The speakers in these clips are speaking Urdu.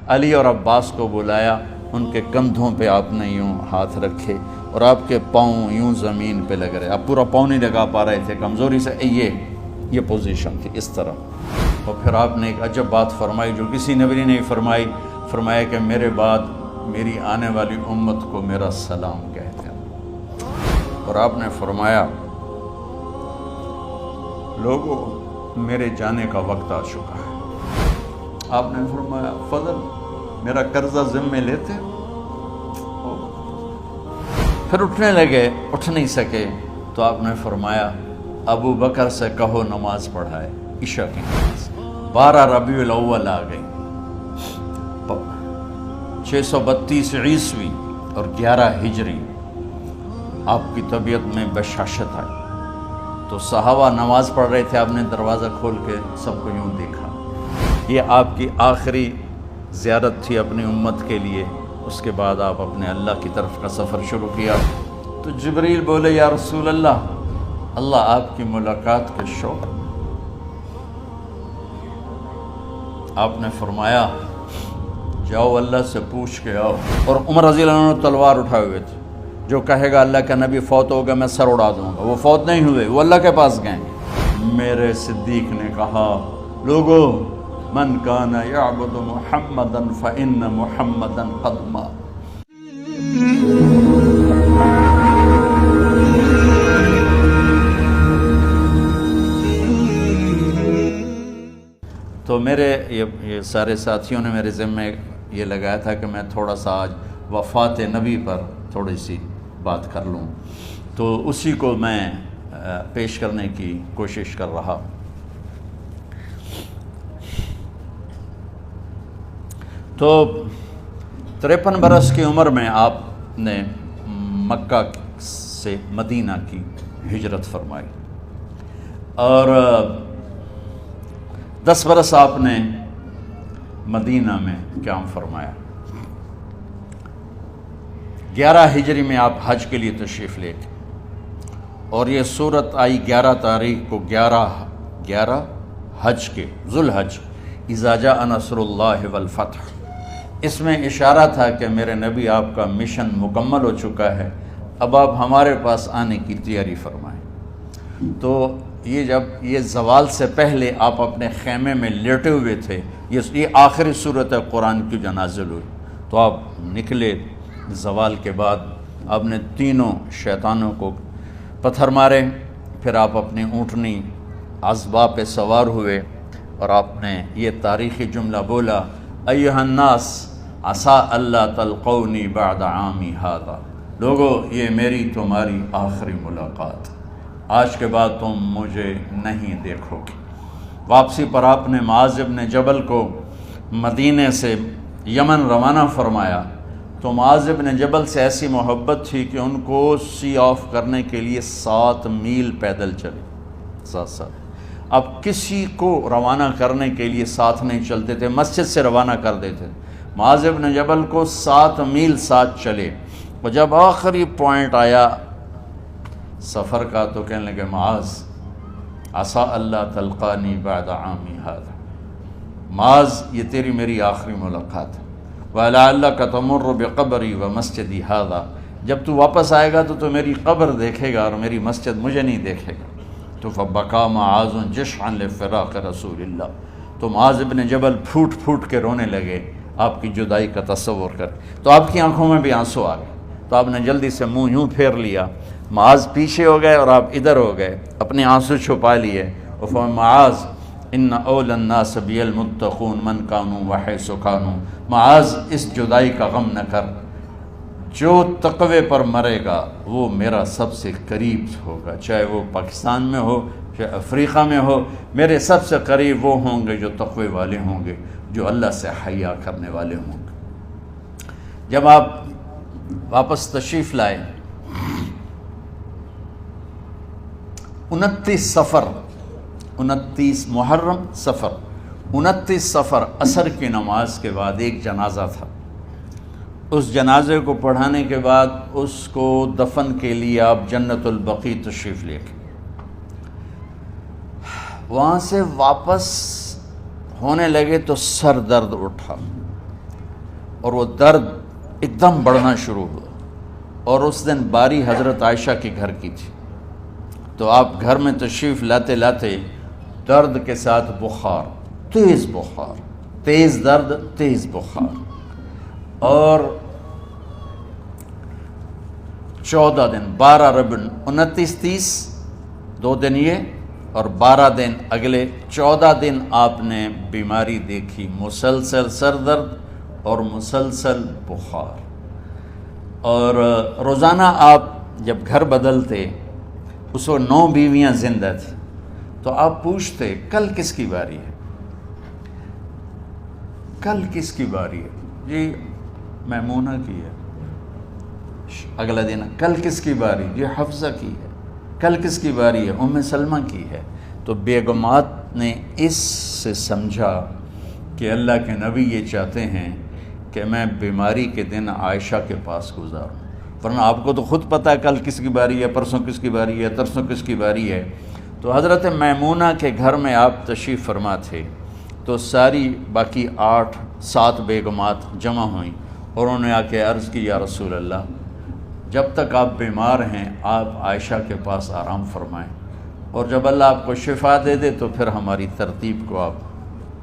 علی اور عباس کو بلایا، ان کے کندھوں پہ آپ نے یوں ہاتھ رکھے اور آپ کے پاؤں یوں زمین پہ لگ رہے، آپ پورا پاؤں نہیں لگا پا رہے تھے کمزوری سے، یہ پوزیشن تھی اس طرح۔ اور پھر آپ نے ایک عجب بات فرمائی جو کسی نبی نے نہیں فرمائی، فرمایا کہ میرے بعد میری آنے والی امت کو میرا سلام کہتے ہیں۔ اور آپ نے فرمایا لوگوں میرے جانے کا وقت آ چکا ہے۔ آپ نے فرمایا فضل میرا قرضہ ذمے لیتے؟ پھر اٹھنے لگے، اٹھ نہیں سکے تو آپ نے فرمایا ابو بکر سے کہو نماز پڑھائے، عشاء کی نماز۔ 12 ربیع الاول آ گئی، 632 عیسوی اور 11 ہجری، آپ کی طبیعت میں بشاشت آئی تو صحابہ نماز پڑھ رہے تھے، آپ نے دروازہ کھول کے سب کو یوں دیکھا۔ یہ آپ کی آخری زیارت تھی اپنی امت کے لیے، اس کے بعد آپ اپنے اللہ کی طرف کا سفر شروع کیا۔ تو جبریل بولے یا رسول اللہ، اللہ آپ کی ملاقات کے شوق۔ آپ نے فرمایا جاؤ اللہ سے پوچھ کے آؤ۔ اور عمر رضی اللہ عنہ تلوار اٹھائے ہوئے تھے، جو کہے گا اللہ کا نبی فوت ہوگا میں سر اڑا دوں گا، وہ فوت نہیں ہوئے، وہ اللہ کے پاس گئے۔ میرے صدیق نے کہا لوگو من کان یعبد محمدا فإن محمدا قد مات۔ تو میرے یہ سارے ساتھیوں نے میرے ذمے یہ لگایا تھا کہ میں تھوڑا سا آج وفات نبی پر تھوڑی سی بات کر لوں، تو اسی کو میں پیش کرنے کی کوشش کر رہا۔ تو 53 برس کی عمر میں آپ نے مکہ سے مدینہ کی ہجرت فرمائی، اور 10 برس آپ نے مدینہ میں قیام فرمایا۔ 11 ہجری میں آپ حج کے لیے تشریف لے گئے، اور یہ صورت آئی 11 تاریخ کو، 11 حج کے، ذوالحج، اذا جاء نصر اللہ والفتح۔ اس میں اشارہ تھا کہ میرے نبی آپ کا مشن مکمل ہو چکا ہے، اب آپ ہمارے پاس آنے کی تیاری فرمائیں۔ تو یہ جب یہ زوال سے پہلے آپ اپنے خیمے میں لیٹے ہوئے تھے، یہ آخری صورت قرآن کی جو نازل ہوئی، تو آپ نکلے زوال کے بعد، آپ نے تینوں شیطانوں کو پتھر مارے، پھر آپ اپنی اونٹنی عذبہ پہ سوار ہوئے، اور آپ نے یہ تاریخی جملہ بولا ایھا الناس عسیٰ اللہ تلقونی بعد عامی ھذا، لوگو یہ میری تمہاری آخری ملاقات، آج کے بعد تم مجھے نہیں دیکھو گے۔ واپسی پر آپ نے معاذ بن جبل کو مدینے سے یمن روانہ فرمایا، تو معاذ بن جبل سے ایسی محبت تھی کہ ان کو سی آف کرنے کے لیے 7 میل پیدل چلے، 7۔ اب کسی کو روانہ کرنے کے لیے ساتھ نہیں چلتے تھے، مسجد سے روانہ کر دیتے، معاذ بن جبل کو 7 میل ساتھ چلے، اور جب آخری پوائنٹ آیا سفر کا تو کہنے لگے معاذ عسیٰ اللہ تلقانی بعد عامی ھذا، معاذ یہ تیری میری آخری ملاقات ہے، وَلَعَلَّكَ تَمُرُّ بِقَبْرِي وَمَسْجِدِي ھذا، جب تو واپس آئے گا تو میری قبر دیکھے گا اور میری مسجد مجھے نہیں دیکھے گا۔ تو فَبَكَىٰ مُعَاذٌ جِشْعًا لِفِرَاقِ رسول اللہ، تو معاذ بن جبل پھوٹ پھوٹ کے رونے لگے آپ کی جدائی کا تصور کر، تو آپ کی آنکھوں میں بھی آنسو آ گئے، تو آپ نے جلدی سے منہ یوں پھیر لیا، معاذ پیچھے ہو گئے اور آپ ادھر ہو گئے، اپنے آنسو چھپا لیے، اور معاذ ان اولی الناس بی المتقون من کانوا وحیث کانوا، معاذ اس جدائی کا غم نہ کر، جو تقوی پر مرے گا وہ میرا سب سے قریب ہوگا، چاہے وہ پاکستان میں ہو چاہے افریقہ میں ہو، میرے سب سے قریب وہ ہوں گے جو تقوی والے ہوں گے، جو اللہ سے حیا کرنے والے ہوں گے۔ جب آپ واپس تشریف لائے، 29 محرم صفر، 29 صفر عصر کی نماز کے بعد ایک جنازہ تھا، اس جنازے کو پڑھانے کے بعد اس کو دفن کے لیے آپ جنت البقیع تشریف لے گئے۔ وہاں سے واپس ہونے لگے تو سر درد اٹھا، اور وہ درد ایک دم بڑھنا شروع ہوا، اور اس دن باری حضرت عائشہ کے گھر کی تھی، تو آپ گھر میں تشریف لاتے لاتے درد کے ساتھ بخار، تیز درد، تیز بخار، اور 14 دن 12 ربیع 29 30 2 دن یہ اور 12 دن اگلے 14 دن آپ نے بیماری دیکھی، مسلسل سر درد اور مسلسل بخار۔ اور روزانہ آپ جب گھر بدلتے، اس وقت 9 بیویاں زندہ تھیں، تو آپ پوچھتے کل کس کی باری ہے، کل کس کی باری ہے؟ جی میمونہ کی ہے۔ اگلا دن کل کس کی باری؟ جی حفصہ کی ہے۔ کل کس کی باری ہے؟ ام سلمہ کی ہے۔ تو بیگمات نے اس سے سمجھا کہ اللہ کے نبی یہ چاہتے ہیں کہ میں بیماری کے دن عائشہ کے پاس گزاروں، ورنہ آپ کو تو خود پتہ ہے کل کس کی باری ہے، پرسوں کس کی باری ہے، ترسوں کس کی باری ہے۔ تو حضرت میمونہ کے گھر میں آپ تشریف فرما تھے، تو ساری باقی 7 بیگمات جمع ہوئیں اور انہوں نے آ کے عرض کی، یا رسول اللہ، جب تک آپ بیمار ہیں آپ عائشہ کے پاس آرام فرمائیں، اور جب اللہ آپ کو شفا دے دے تو پھر ہماری ترتیب کو آپ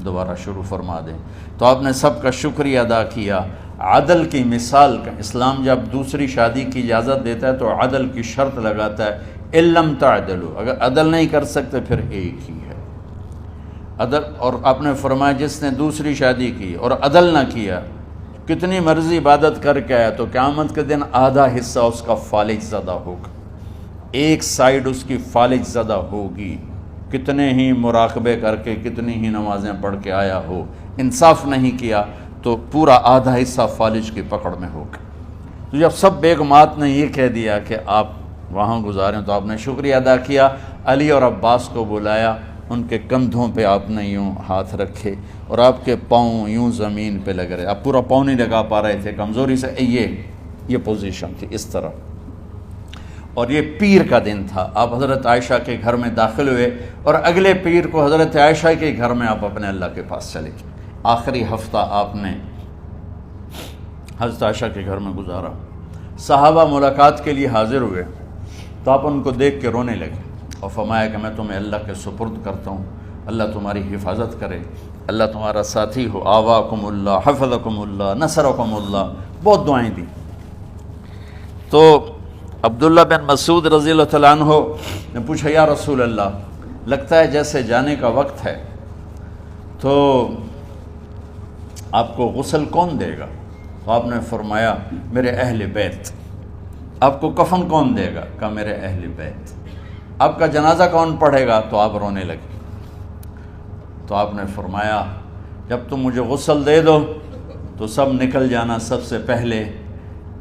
دوبارہ شروع فرما دیں۔ تو آپ نے سب کا شکریہ ادا کیا۔ عدل کی مثال کا اسلام جب دوسری شادی کی اجازت دیتا ہے تو عدل کی شرط لگاتا ہے، اِلَّمْ تَعْدِلُوا، اگر عدل نہیں کر سکتے پھر ایک ہی ہے عدل۔ اور آپ نے فرمایا جس نے دوسری شادی کی اور عدل نہ کیا، کتنی مرضی عبادت کر کے آیا، تو قیامت کے دن آدھا حصہ اس کا فالج زدہ ہوگا، ایک سائیڈ اس کی فالج زدہ ہوگی، کتنے ہی مراقبے کر کے کتنی ہی نمازیں پڑھ کے آیا ہو، انصاف نہیں کیا تو پورا آدھا حصہ فالج کی پکڑ میں ہوگا۔ تو جب سب بیگمات نے یہ کہہ دیا کہ آپ وہاں گزاریں تو آپ نے شکریہ ادا کیا، علی اور عباس کو بلایا، ان کے کندھوں پہ آپ نے یوں ہاتھ رکھے اور آپ کے پاؤں یوں زمین پہ لگ رہے، آپ پورا پاؤں نہیں لگا پا رہے تھے کمزوری سے، یہ پوزیشن تھی اس طرح۔ اور یہ پیر کا دن تھا، آپ حضرت عائشہ کے گھر میں داخل ہوئے اور اگلے پیر کو حضرت عائشہ کے گھر میں آپ اپنے اللہ کے پاس چلے گئے۔ آخری ہفتہ آپ نے حضرت عائشہ کے گھر میں گزارا۔ صحابہ ملاقات کے لیے حاضر ہوئے تو آپ ان کو دیکھ کے رونے لگے اور فرمایا کہ میں تمہیں اللہ کے سپرد کرتا ہوں، اللہ تمہاری حفاظت کرے، اللہ تمہارا ساتھی ہو، آواکم اللہ، حفظکم اللہ، نصرکم اللہ، بہت دعائیں دیں۔ تو عبداللہ بن مسعود رضی اللہ تعالیٰ عنہ نے پوچھا، یا رسول اللہ، لگتا ہے جیسے جانے کا وقت ہے، تو آپ کو غسل کون دے گا؟ تو آپ نے فرمایا میرے اہل بیت۔ آپ کو کفن کون دے گا؟ کہا میرے اہل بیت۔ آپ کا جنازہ کون پڑھے گا؟ تو آپ رونے لگے۔ تو آپ نے فرمایا جب تم مجھے غسل دے دو تو سب نکل جانا، سب سے پہلے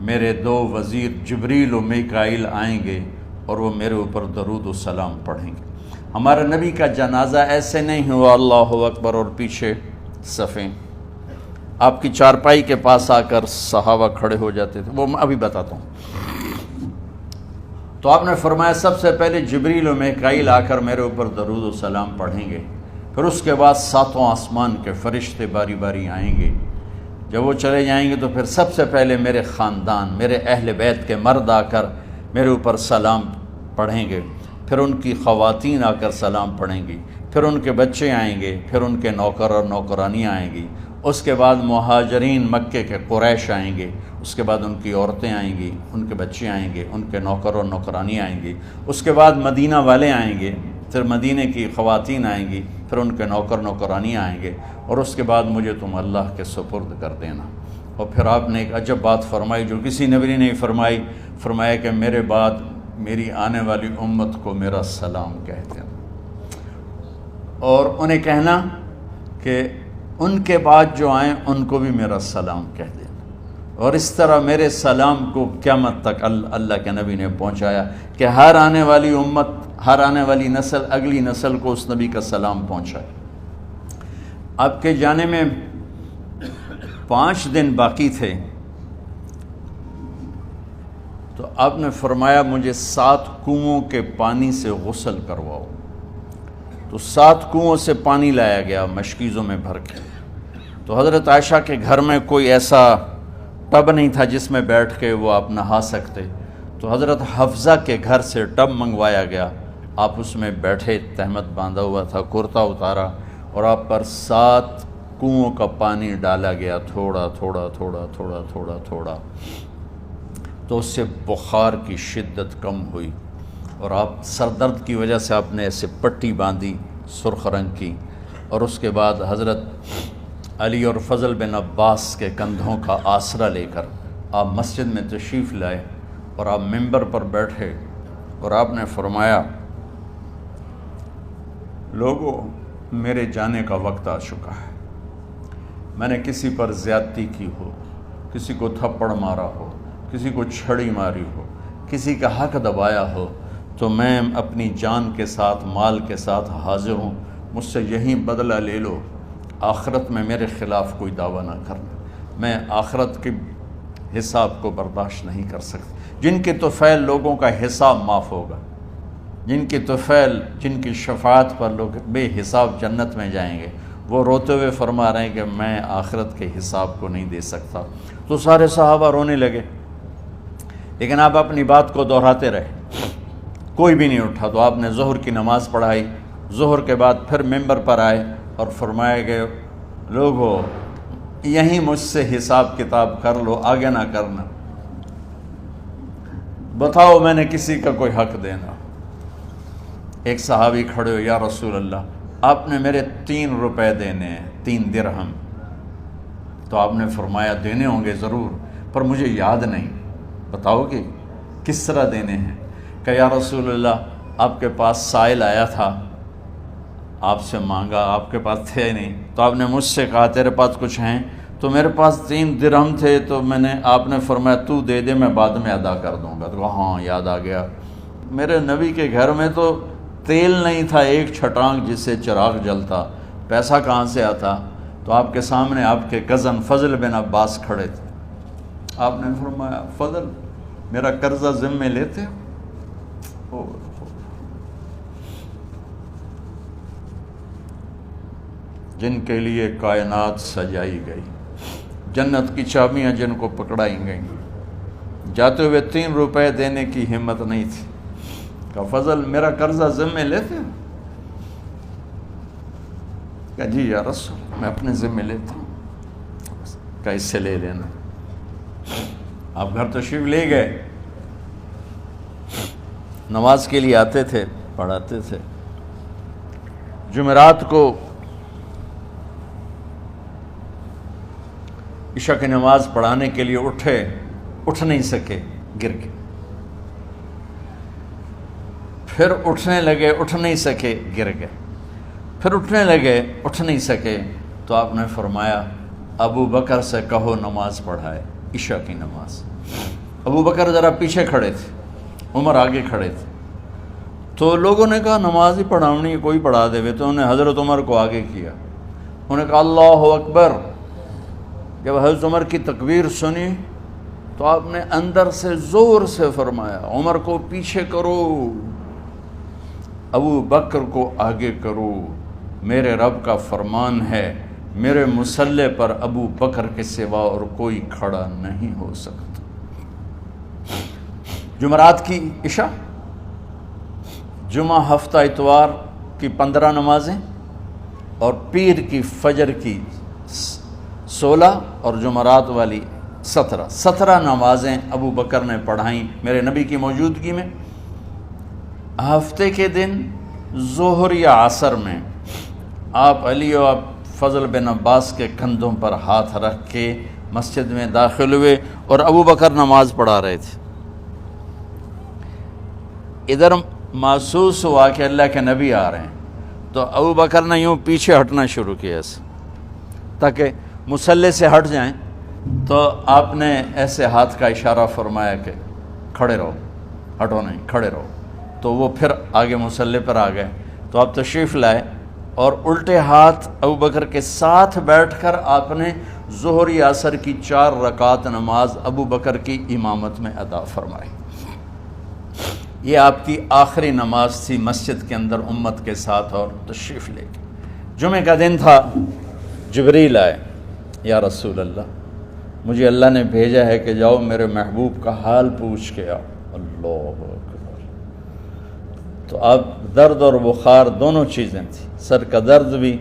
میرے 2 وزیر جبریل و میکائیل آئیں گے اور وہ میرے اوپر درود و سلام پڑھیں گے۔ ہمارے نبی کا جنازہ ایسے نہیں ہوا اللہ اکبر اور پیچھے صفیں، آپ کی چارپائی کے پاس آ کر صحابہ کھڑے ہو جاتے تھے، وہ میں ابھی بتاتا ہوں۔ تو آپ نے فرمایا سب سے پہلے جبریل و میکائیل آ کر میرے اوپر درود و سلام پڑھیں گے، پھر اس کے بعد 7 آسمان کے فرشتے باری باری آئیں گے۔ جب وہ چلے جائیں گے تو پھر سب سے پہلے میرے خاندان، میرے اہل بیت کے مرد آ کر میرے اوپر سلام پڑھیں گے، پھر ان کی خواتین آ کر سلام پڑھیں گی، پھر ان کے بچے آئیں گے، پھر ان کے نوکر اور نوکرانیاں آئیں گی، اس کے بعد مہاجرین مکے کے قریش آئیں گے، اس کے بعد ان کی عورتیں آئیں گی، ان کے بچے آئیں گے، ان کے نوکر اور نوکرانی آئیں گی، اس کے بعد مدینہ والے آئیں گے، پھر مدینہ کی خواتین آئیں گی، پھر ان کے نوکر نوکرانی آئیں گے، اور اس کے بعد مجھے تم اللہ کے سپرد کر دینا۔ اور پھر آپ نے ایک عجب بات فرمائی جو کسی نبی نے نہیں فرمائی، فرمایا کہ میرے بعد میری آنے والی امت کو میرا سلام کہہ دینا، اور انہیں کہنا کہ ان کے بعد جو آئیں ان کو بھی میرا سلام کہہ دینا۔ اور اس طرح میرے سلام کو قیامت تک اللہ کے نبی نے پہنچایا کہ ہر آنے والی امت، ہر آنے والی نسل، اگلی نسل کو اس نبی کا سلام پہنچائے۔ آپ کے جانے میں 5 دن باقی تھے تو آپ نے فرمایا مجھے 7 کنوؤں کے پانی سے غسل کرواؤ۔ تو 7 کنوؤں سے پانی لایا گیا مشکیزوں میں بھر کے، تو حضرت عائشہ کے گھر میں کوئی ایسا ٹب نہیں تھا جس میں بیٹھ کے وہ آپ نہا سکتے، تو حضرت حفصہ کے گھر سے ٹب منگوایا گیا، آپ اس میں بیٹھے، تہمت باندھا ہوا تھا، کرتا اتارا، اور آپ پر 7 کنوؤں کا پانی ڈالا گیا، تھوڑا تھوڑا تھوڑا تھوڑا تھوڑا تھوڑا، تو اس سے بخار کی شدت کم ہوئی، اور آپ سر درد کی وجہ سے آپ نے ایسے پٹی باندھی سرخ رنگ کی، اور اس کے بعد حضرت علی اور فضل بن عباس کے کندھوں کا آسرا لے کر آپ مسجد میں تشریف لائے، اور آپ ممبر پر بیٹھے، اور آپ نے فرمایا لوگوں میرے جانے کا وقت آ چکا ہے، میں نے کسی پر زیادتی کی ہو، کسی کو تھپڑ مارا ہو، کسی کو چھڑی ماری ہو، کسی کا حق دبایا ہو، تو میں اپنی جان کے ساتھ مال کے ساتھ حاضر ہوں، مجھ سے یہیں بدلہ لے لو، آخرت میں میرے خلاف کوئی دعویٰ نہ کرنا، میں آخرت کے حساب کو برداشت نہیں کر سکتا۔ جن کے طفیل لوگوں کا حساب معاف ہوگا، جن کی طفیل، جن کی شفاعت پر لوگ بے حساب جنت میں جائیں گے، وہ روتے ہوئے فرما رہے ہیں کہ میں آخرت کے حساب کو نہیں دے سکتا۔ تو سارے صحابہ رونے لگے، لیکن آپ اپنی بات کو دہراتے رہے، کوئی بھی نہیں اٹھا۔ تو آپ نے ظہر کی نماز پڑھائی، ظہر کے بعد پھر ممبر پر آئے اور فرمایا کہ لوگو یہیں مجھ سے حساب کتاب کر لو، آگے نہ کرنا، بتاؤ میں نے کسی کا کوئی حق دینا۔ ایک صحابی کھڑے ہو، یا رسول اللہ آپ نے میرے 3 روپے دینے ہیں، 3 درہم۔ تو آپ نے فرمایا دینے ہوں گے ضرور، پر مجھے یاد نہیں، بتاؤ گے کس طرح دینے ہیں؟ کہ یا رسول اللہ آپ کے پاس سائل آیا تھا، آپ سے مانگا، آپ کے پاس تھے نہیں، تو آپ نے مجھ سے کہا تیرے پاس کچھ ہیں؟ تو میرے پاس 3 درہم تھے، تو آپ نے فرمایا تو دے دے، میں بعد میں ادا کر دوں گا۔ تو ہاں یاد آ گیا، میرے نبی کے گھر میں تو تیل نہیں تھا، ایک چھٹانگ جس سے چراغ جلتا، پیسہ کہاں سے آتا؟ تو آپ کے سامنے آپ کے کزن فضل بن عباس کھڑے تھے، آپ نے فرمایا فضل میرا قرضہ ذمہ لیتے ہو؟ جن کے لیے کائنات سجائی گئی، جنت کی چابیاں جن کو پکڑائی گئیں، جاتے ہوئے 3 روپے دینے کی ہمت نہیں تھی، کہ فضل میرا قرضہ ذمہ لیتے ہو؟ کہ جی یا رسول میں اپنے ذمہ لیتا ہوں۔ کہ اس سے لے لینا۔ آپ گھر تشریف لے گئے، نماز کے لیے آتے تھے، پڑھاتے تھے۔ جمعرات کو عشاء کی نماز پڑھانے کے لیے اٹھ نہیں سکے، گر کے، پھر اٹھنے لگے، اٹھ نہیں سکے، گر گئے، پھر اٹھنے لگے، اٹھ نہیں سکے، تو آپ نے فرمایا ابو بکر سے کہو نماز پڑھائے، عشاء کی نماز۔ ابو بکر ذرا پیچھے کھڑے تھے، عمر آگے کھڑے تھے، تو لوگوں نے کہا نماز ہی پڑھاؤنی ہے، کوئی پڑھا دے وے، تو انہوں نے حضرت عمر کو آگے کیا، انہوں نے کہا اللہ اکبر۔ جب حضرت عمر کی تکبیر سنی تو آپ نے اندر سے زور سے فرمایا عمر کو پیچھے کرو، ابو بکر کو آگے کرو، میرے رب کا فرمان ہے میرے مصلی پر ابو بکر کے سوا اور کوئی کھڑا نہیں ہو سکتا۔ جمعرات کی عشاء، جمعہ ہفتہ اتوار کی 15 نمازیں، اور پیر کی فجر کی 16 اور جمعرات والی 17 نمازیں ابو بکر نے پڑھائیں میرے نبی کی موجودگی میں۔ ہفتے کے دن ظہر یا عصر میں آپ علی و فضل بن عباس کے کندھوں پر ہاتھ رکھ کے مسجد میں داخل ہوئے، اور ابو بکر نماز پڑھا رہے تھے۔ ادھر محسوس ہوا کہ اللہ کے نبی آ رہے ہیں، تو ابو بکر نے یوں پیچھے ہٹنا شروع کیا ایسے، تاکہ مصلی سے ہٹ جائیں، تو آپ نے ایسے ہاتھ کا اشارہ فرمایا کہ کھڑے رہو، ہٹو نہیں، کھڑے رہو۔ تو وہ پھر آگے مصلی پر آ گئے، تو آپ تشریف لائے، اور الٹے ہاتھ ابو بکر کے ساتھ بیٹھ کر آپ نے ظہر یا عصر کی 4 رکعت نماز ابو بکر کی امامت میں ادا فرمائی۔ یہ آپ کی آخری نماز تھی مسجد کے اندر امت کے ساتھ، اور تشریف لے کے۔ جمعہ کا دن تھا، جبریل آئے، یا رسول اللہ مجھے اللہ نے بھیجا ہے کہ جاؤ میرے محبوب کا حال پوچھ کے آؤ۔ اللہ اکبر۔ تو اب درد اور بخار دونوں چیزیں تھیں، سر کا درد بھی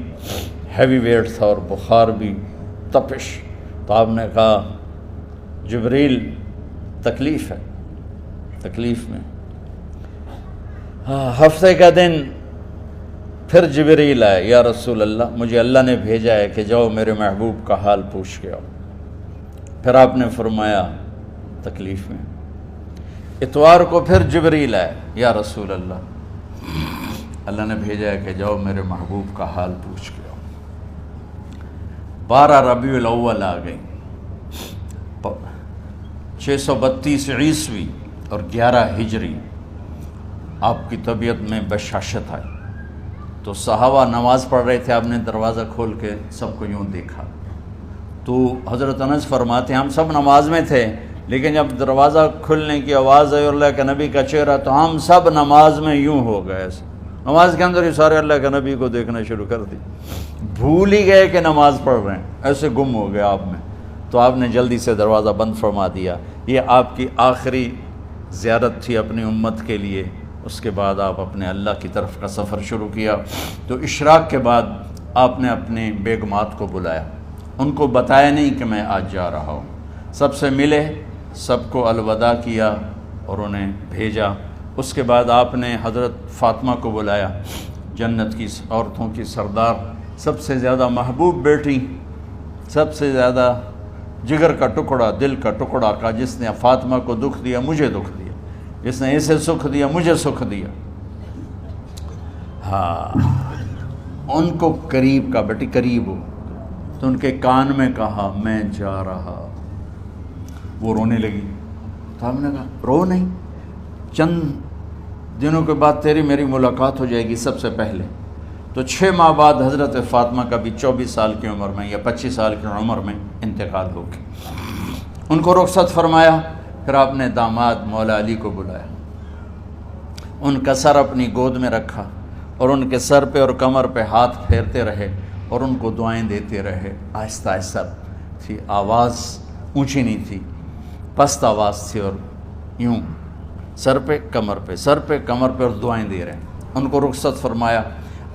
ہیوی ویٹ تھا اور بخار بھی، تپش۔ تو آپ نے کہا جبریل تکلیف ہے، تکلیف میں۔ ہفتے کا دن پھر جبریل آئے، یا رسول اللہ مجھے اللہ نے بھیجا ہے کہ جاؤ میرے محبوب کا حال پوچھ کے آؤ۔ پھر آپ نے فرمایا تکلیف میں۔ اتوار کو پھر جبریل آئے، یا رسول اللہ نے بھیجا ہے کہ جاؤ میرے محبوب کا حال پوچھ کے آؤ۔ 12 ربیع الاول آ گئی، 632 عیسوی اور 11 ہجری، آپ کی طبیعت میں بشاشت آئی۔ تو صحابہ نماز پڑھ رہے تھے، آپ نے دروازہ کھول کے سب کو یوں دیکھا۔ تو حضرت انس فرماتے ہیں ہم سب نماز میں تھے، لیکن جب دروازہ کھلنے کی آواز آئی اللہ کے نبی کا چہرہ، تو ہم سب نماز میں یوں ہو گئے، نماز کے اندر ہی سارے اللہ کے نبی کو دیکھنا شروع کر دی، بھول ہی گئے کہ نماز پڑھ رہے ہیں، ایسے گم ہو گئے آپ میں۔ تو آپ نے جلدی سے دروازہ بند فرما دیا۔ یہ آپ کی آخری زیارت تھی اپنی امت کے لیے۔ اس کے بعد آپ اپنے اللہ کی طرف کا سفر شروع کیا۔ تو اشراق کے بعد آپ نے اپنے بیگمات کو بلایا، ان کو بتایا نہیں کہ میں آج جا رہا ہوں، سب سے ملے، سب کو الوداع کیا اور انہیں بھیجا۔ اس کے بعد آپ نے حضرت فاطمہ کو بلایا، جنت کی عورتوں کی سردار، سب سے زیادہ محبوب بیٹی، سب سے زیادہ جگر کا ٹکڑا، دل کا ٹکڑا کا، جس نے فاطمہ کو دکھ دیا مجھے دکھ دیا، جس نے اسے سکھ دیا مجھے سکھ دیا۔ ہاں، ان کو قریب کا، بیٹی قریب ہو، تو ان کے کان میں کہا میں جا رہا۔ وہ رونے لگی، تو ہم نے کہا رو نہیں، چند دنوں کے بعد تیری میری ملاقات ہو جائے گی سب سے پہلے۔ تو 6 ماہ بعد حضرت فاطمہ کا بھی 24 سال کی عمر میں یا 25 سال کی عمر میں انتقال ہو گیا۔ ان کو رخصت فرمایا۔ پھر آپ نے داماد مولا علی کو بلایا، ان کا سر اپنی گود میں رکھا اور ان کے سر پہ اور کمر پہ ہاتھ پھیرتے رہے اور ان کو دعائیں دیتے رہے۔ آہستہ آہستہ تھی، آواز اونچی نہیں تھی، پست آواز تھی، اور یوں سر پہ کمر پہ، سر پہ کمر پہ، اور دعائیں دے رہے ہیں۔ ان کو رخصت فرمایا۔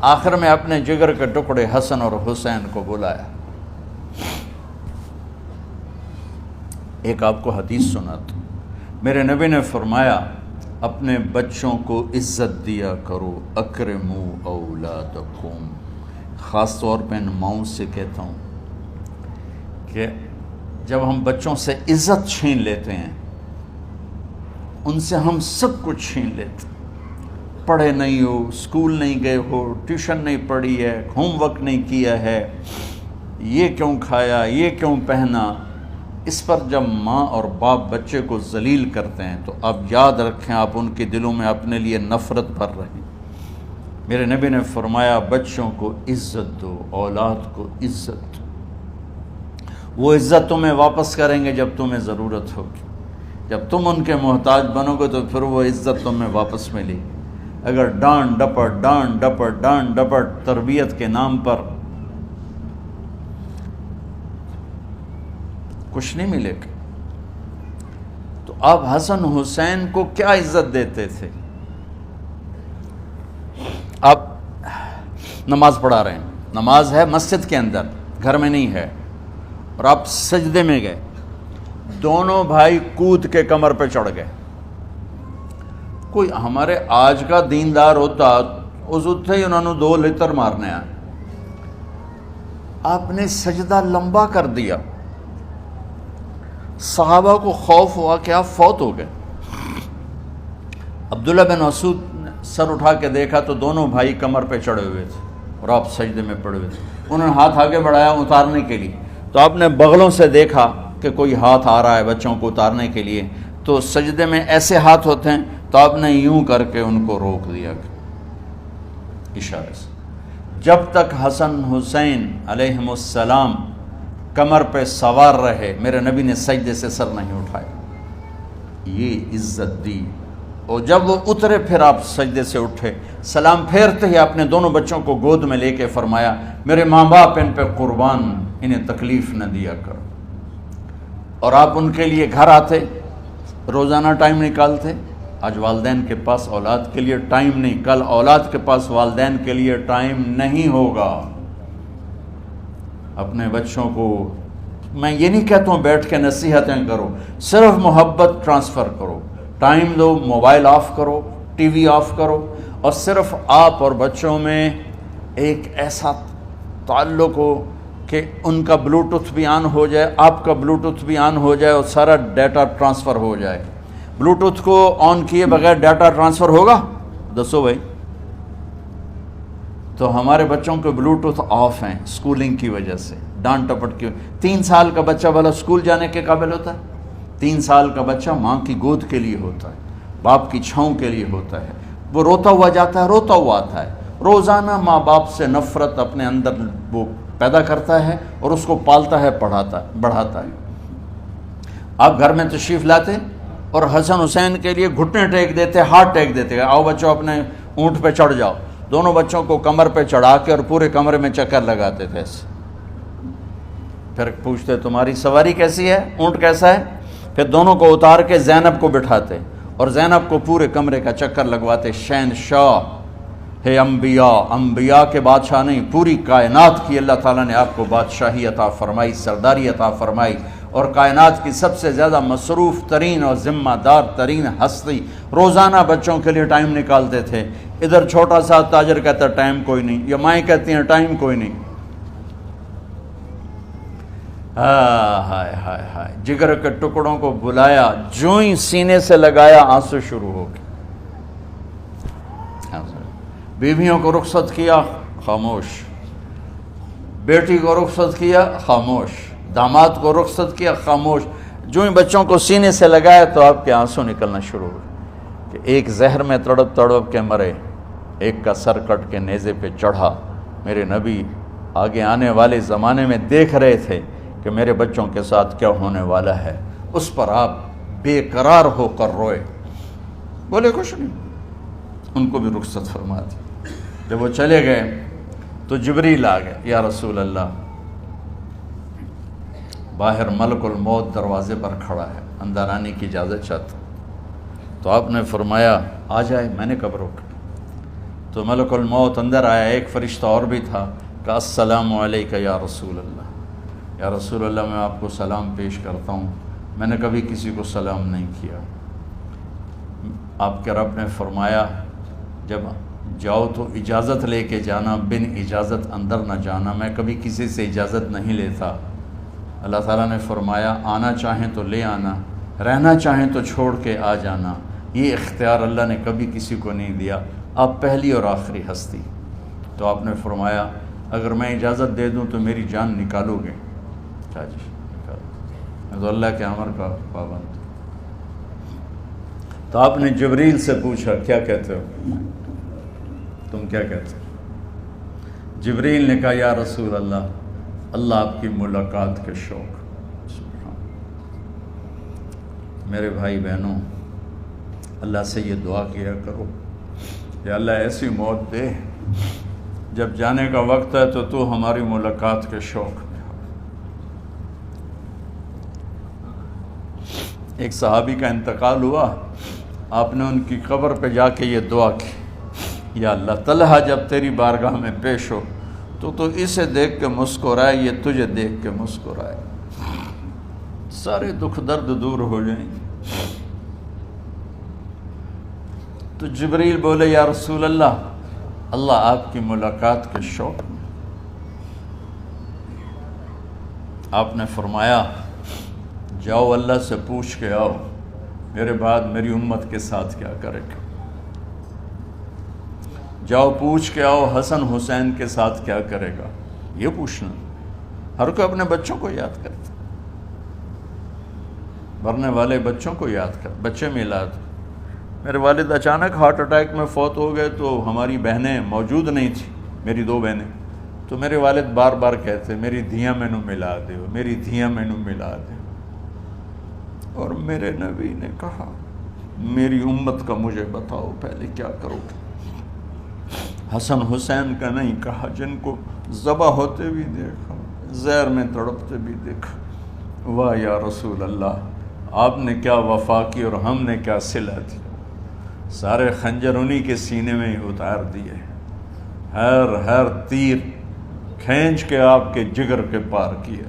آخر میں اپنے جگر کے ٹکڑے حسن اور حسین کو بلایا۔ ایک آپ کو حدیث سناتا ہوں۔ میرے نبی نے فرمایا اپنے بچوں کو عزت دیا کرو، اکرموا اولادکم۔ خاص طور پہ ان ماؤں سے کہتا ہوں کہ جب ہم بچوں سے عزت چھین لیتے ہیں، ان سے ہم سب کچھ چھین لیتے ہیں۔ پڑھے نہیں ہو، اسکول نہیں گئے ہو، ٹیوشن نہیں پڑھی ہے، ہوم ورک نہیں کیا ہے، یہ کیوں کھایا، یہ کیوں پہنا، اس پر جب ماں اور باپ بچے کو ذلیل کرتے ہیں تو اب یاد رکھیں آپ ان کے دلوں میں اپنے لیے نفرت بھر رہے ہیں۔ میرے نبی نے فرمایا بچوں کو عزت دو، اولاد کو عزت دو۔ وہ عزت تمہیں واپس کریں گے جب تمہیں ضرورت ہوگی۔ جب تم ان کے محتاج بنو گے تو پھر وہ عزت تمہیں واپس ملے گی۔ اگر ڈانٹ ڈپٹ تربیت کے نام پر کچھ نہیں ملے گا۔ تو آپ حسن حسین کو کیا عزت دیتے تھے؟ آپ نماز پڑھا رہے ہیں، نماز ہے مسجد کے اندر، گھر میں نہیں ہے، اور آپ سجدے میں گئے، دونوں بھائی کود کے کمر پہ چڑھ گئے۔ کوئی ہمارے آج کا دیندار ہوتا اس اٹھے ہی انہوں نے 2 لتر مارنے آئے۔ آپ نے سجدہ لمبا کر دیا، صحابہ کو خوف ہوا کہ آپ فوت ہو گئے۔ عبداللہ بن مسعود نے سر اٹھا کے دیکھا تو دونوں بھائی کمر پہ چڑھے ہوئے تھے اور آپ سجدے میں پڑے ہوئے تھے۔ انہوں نے ہاتھ آگے بڑھایا اتارنے کے لیے، تو آپ نے بغلوں سے دیکھا کہ کوئی ہاتھ آ رہا ہے بچوں کو اتارنے کے لیے، تو سجدے میں ایسے ہاتھ ہوتے ہیں، تو آپ نے یوں کر کے ان کو روک دیا اشارے سے۔ جب تک حسن حسین علیہم السلام کمر پہ سوار رہے میرے نبی نے سجدے سے سر نہیں اٹھایا، یہ عزت دی۔ اور جب وہ اترے پھر آپ سجدے سے اٹھے، سلام پھیرتے ہی اپنے دونوں بچوں کو گود میں لے کے فرمایا میرے ماں باپ ان پہ قربان، انہیں تکلیف نہ دیا کرو۔ اور آپ ان کے لیے گھر آتے، روزانہ ٹائم نکالتے۔ آج والدین کے پاس اولاد کے لیے ٹائم نہیں، کل اولاد کے پاس والدین کے لیے ٹائم نہیں ہوگا۔ اپنے بچوں کو میں یہ نہیں کہتا ہوں بیٹھ کے نصیحتیں کرو، صرف محبت ٹرانسفر کرو، ٹائم دو، موبائل آف کرو، ٹی وی آف کرو، اور صرف آپ اور بچوں میں ایک ایسا تعلق ہو کہ ان کا بلوٹوتھ بھی آن ہو جائے، آپ کا بلوٹوتھ بھی آن ہو جائے، اور سارا ڈیٹا ٹرانسفر ہو جائے۔ بلوٹوتھ کو آن کیے بغیر ڈیٹا ٹرانسفر ہوگا؟ دسو بھائی۔ تو ہمارے بچوں کے بلوٹوتھ آف ہیں سکولنگ کی وجہ سے، ڈانٹ ٹپٹ کی۔ 3 سال کا بچہ بھلا سکول جانے کے قابل ہوتا ہے؟ 3 سال کا بچہ ماں کی گود کے لیے ہوتا ہے، باپ کی چھاؤں کے لیے ہوتا ہے، وہ روتا ہوا جاتا ہے، روتا ہوا آتا ہے، روزانہ ماں باپ سے نفرت اپنے اندر وہ پیدا کرتا ہے اور اس کو پالتا ہے، بڑھاتا ہے۔ آپ گھر میں تشریف لاتے اور حسن حسین کے لیے گھٹنے ٹیک دیتے، ہاتھ ٹیک دیتے، آؤ بچوں اپنے اونٹ پہ چڑھ جاؤ۔ دونوں بچوں کو کمر پہ چڑھا کے اور پورے کمرے میں چکر لگاتے تھے ایسے۔ پھر پوچھتے تمہاری سواری کیسی ہے، اونٹ کیسا ہے؟ پھر دونوں کو اتار کے زینب کو بٹھاتے اور زینب کو پورے کمرے کا چکر لگواتے۔ شہنشاہ ہے انبیاء، انبیاء کے بادشاہ نہیں، پوری کائنات کی اللہ تعالیٰ نے آپ کو بادشاہی عطا فرمائی، سرداری عطا فرمائی، اور کائنات کی سب سے زیادہ مصروف ترین اور ذمہ دار ترین ہستی روزانہ بچوں کے لیے ٹائم نکالتے تھے۔ ادھر چھوٹا سا تاجر کہتا ہے ٹائم کوئی نہیں، یا مائیں کہتی ہیں ٹائم کوئی نہیں۔ ہائے ہائے ہائے، جگر کے ٹکڑوں کو بلایا، جو ہی سینے سے لگایا آنسو شروع ہو گئے۔ بیویوں کو رخصت کیا، خاموش۔ بیٹی کو رخصت کیا، خاموش۔ داماد کو رخصت کیا، خاموش۔ جو ہی بچوں کو سینے سے لگایا تو آپ کے آنسو نکلنا شروع ہوئے کہ ایک زہر میں تڑپ تڑپ کے مرے، ایک کا سر کٹ کے نیزے پہ چڑھا۔ میرے نبی آگے آنے والے زمانے میں دیکھ رہے تھے کہ میرے بچوں کے ساتھ کیا ہونے والا ہے، اس پر آپ بے قرار ہو کر روئے، بولے کچھ نہیں، ان کو بھی رخصت فرما دی۔ جب وہ چلے گئے تو جبریل آ گئے، یا رسول اللہ، باہر ملک الموت دروازے پر کھڑا ہے، اندر آنے کی اجازت چاہتا۔ تو آپ نے فرمایا آ جائے، میں نے کب روکا؟ تو ملک الموت اندر آیا، ایک فرشتہ اور بھی تھا، کہا السلام علیکہ یا رسول اللہ، یا رسول اللہ میں آپ کو سلام پیش کرتا ہوں، میں نے کبھی کسی کو سلام نہیں کیا۔ آپ کے رب نے فرمایا جب جاؤ تو اجازت لے کے جانا، بن اجازت اندر نہ جانا، میں کبھی کسی سے اجازت نہیں لیتا۔ اللہ تعالیٰ نے فرمایا آنا چاہیں تو لے آنا، رہنا چاہیں تو چھوڑ کے آ جانا، یہ اختیار اللہ نے کبھی کسی کو نہیں دیا، آپ پہلی اور آخری ہستی۔ تو آپ نے فرمایا اگر میں اجازت دے دوں تو میری جان نکالو گے؟ اچھا جی نکالو، میں تو اللہ کے امر کا پابند۔ تو آپ نے جبریل سے پوچھا کیا کہتے ہو، تم کیا کہتے ہو؟ جبریل نے کہا یا رسول اللہ، اللہ آپ کی ملاقات کے شوق۔ سبحان۔ میرے بھائی بہنوں، اللہ سے یہ دعا کیا کرو یا اللہ ایسی موت دے جب جانے کا وقت ہے تو ہماری ملاقات کے شوق میں ہو۔ ایک صحابی کا انتقال ہوا، آپ نے ان کی قبر پہ جا کے یہ دعا کی، یا اللہ طلحہ جب تیری بارگاہ میں پیش ہو تو اسے دیکھ کے مسکرائے، یہ تجھے دیکھ کے مسکرائے، سارے دکھ درد دور ہو جائیں گے۔ تو جبریل بولے یا رسول اللہ، اللہ آپ کی ملاقات کے شوق میں۔ آپ نے فرمایا جاؤ اللہ سے پوچھ کے آؤ میرے بعد میری امت کے ساتھ کیا کرے گا، جاؤ پوچھ کے آؤ حسن حسین کے ساتھ کیا کرے گا۔ یہ پوچھنا، ہر کوئی اپنے بچوں کو یاد کرتا، مرنے والے بچوں کو یاد کر، بچے میلاد۔ میرے والد اچانک ہارٹ اٹیک میں فوت ہو گئے تو ہماری بہنیں موجود نہیں تھیں، میری 2 بہنیں، تو میرے والد بار بار کہتے میری دھیاں مینوں ملا دے، میری دھیاں مینوں ملا دے، اور میرے نبی نے کہا میری امت کا مجھے بتاؤ پہلے کیا کرو گے۔ حسن حسین کا نہیں کہا، جن کو ذبح ہوتے بھی دیکھا، زہر میں تڑپتے بھی دیکھا۔ واہ یا رسول اللہ، آپ نے کیا وفا کی اور ہم نے کیا صلہ دی، سارے خنجر انہی کے سینے میں ہی اتار دیے، ہر تیر کھینچ کے آپ کے جگر کے پار کیا،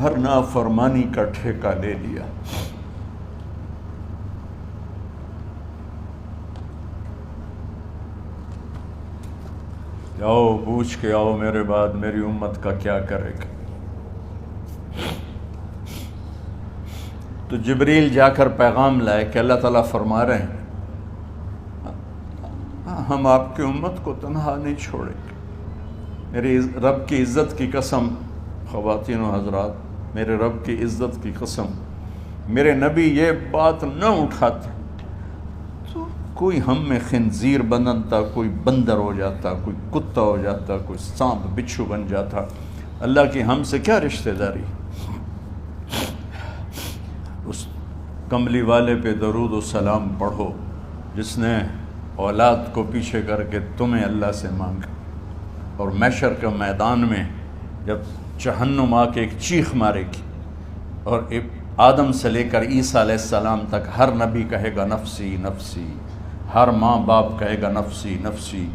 ہر نافرمانی کا ٹھیکہ لے لیا۔ جاؤ پوچھ کے آؤ میرے بعد میری امت کا کیا کرے گا۔ تو جبریل جا کر پیغام لائے کہ اللہ تعالیٰ فرما رہے ہیں ہم آپ کی امت کو تنہا نہیں چھوڑیں گے۔ میرے رب کی عزت کی قسم، خواتین و حضرات، میرے رب کی عزت کی قسم، میرے نبی یہ بات نہ اٹھاتے تو کوئی ہم میں خنزیر بنتا، کوئی بندر ہو جاتا، کوئی کتا ہو جاتا، کوئی سانپ بچھو بن جاتا۔ اللہ کی ہم سے کیا رشتہ داری؟ اس کملی والے پہ درود و سلام پڑھو جس نے اولاد کو پیچھے کر کے تمہیں اللہ سے مانگا، اور محشر کا میدان میں جب جہنم آ کے ایک چیخ مارے گی اور آدم سے لے کر عیسیٰ علیہ السلام تک ہر نبی کہے گا نفسی نفسی، ہر ماں باپ کہے گا نفسی نفسی،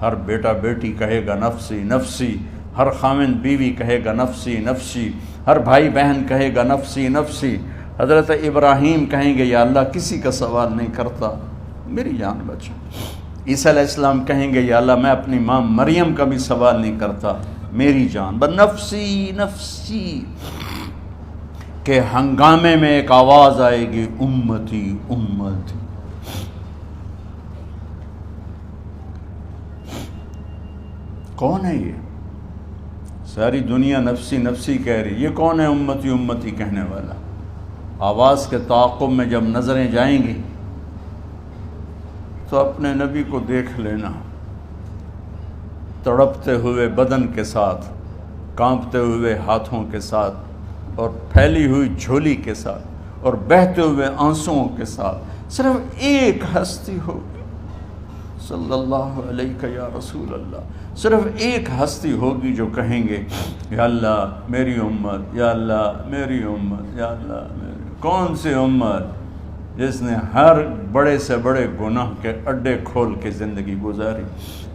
ہر بیٹا بیٹی کہے گا نفسی نفسی، ہر خاوند بیوی کہے گا نفسی نفسی، ہر بھائی بہن کہے گا نفسی نفسی۔ حضرت ابراہیم کہیں گے یا اللہ کسی کا سوال نہیں کرتا، میری جان بچا۔ عیسیٰ علیہ السلام کہیں گے یا اللہ میں اپنی ماں مریم کا بھی سوال نہیں کرتا، میری جان بس نفسی نفسی۔ کہ ہنگامے میں ایک آواز آئے گی امتی امتی۔ کون ہے یہ؟ ساری دنیا نفسی نفسی کہہ رہی، یہ کون ہے امتی امتی کہنے والا؟ آواز کے تعاقب میں جب نظریں جائیں گی تو اپنے نبی کو دیکھ لینا، تڑپتے ہوئے بدن کے ساتھ، کانپتے ہوئے ہاتھوں کے ساتھ، اور پھیلی ہوئی جھولی کے ساتھ، اور بہتے ہوئے آنسوؤں کے ساتھ۔ صرف ایک ہستی ہوگی، صلی اللہ علیہ یا رسول اللہ، صرف ایک ہستی ہوگی جو کہیں گے یا اللہ میری امت، یا اللہ میری امت، یا اللہ میری۔ کون سی امت؟ جس نے ہر بڑے سے بڑے گناہ کے اڈے کھول کے زندگی گزاری۔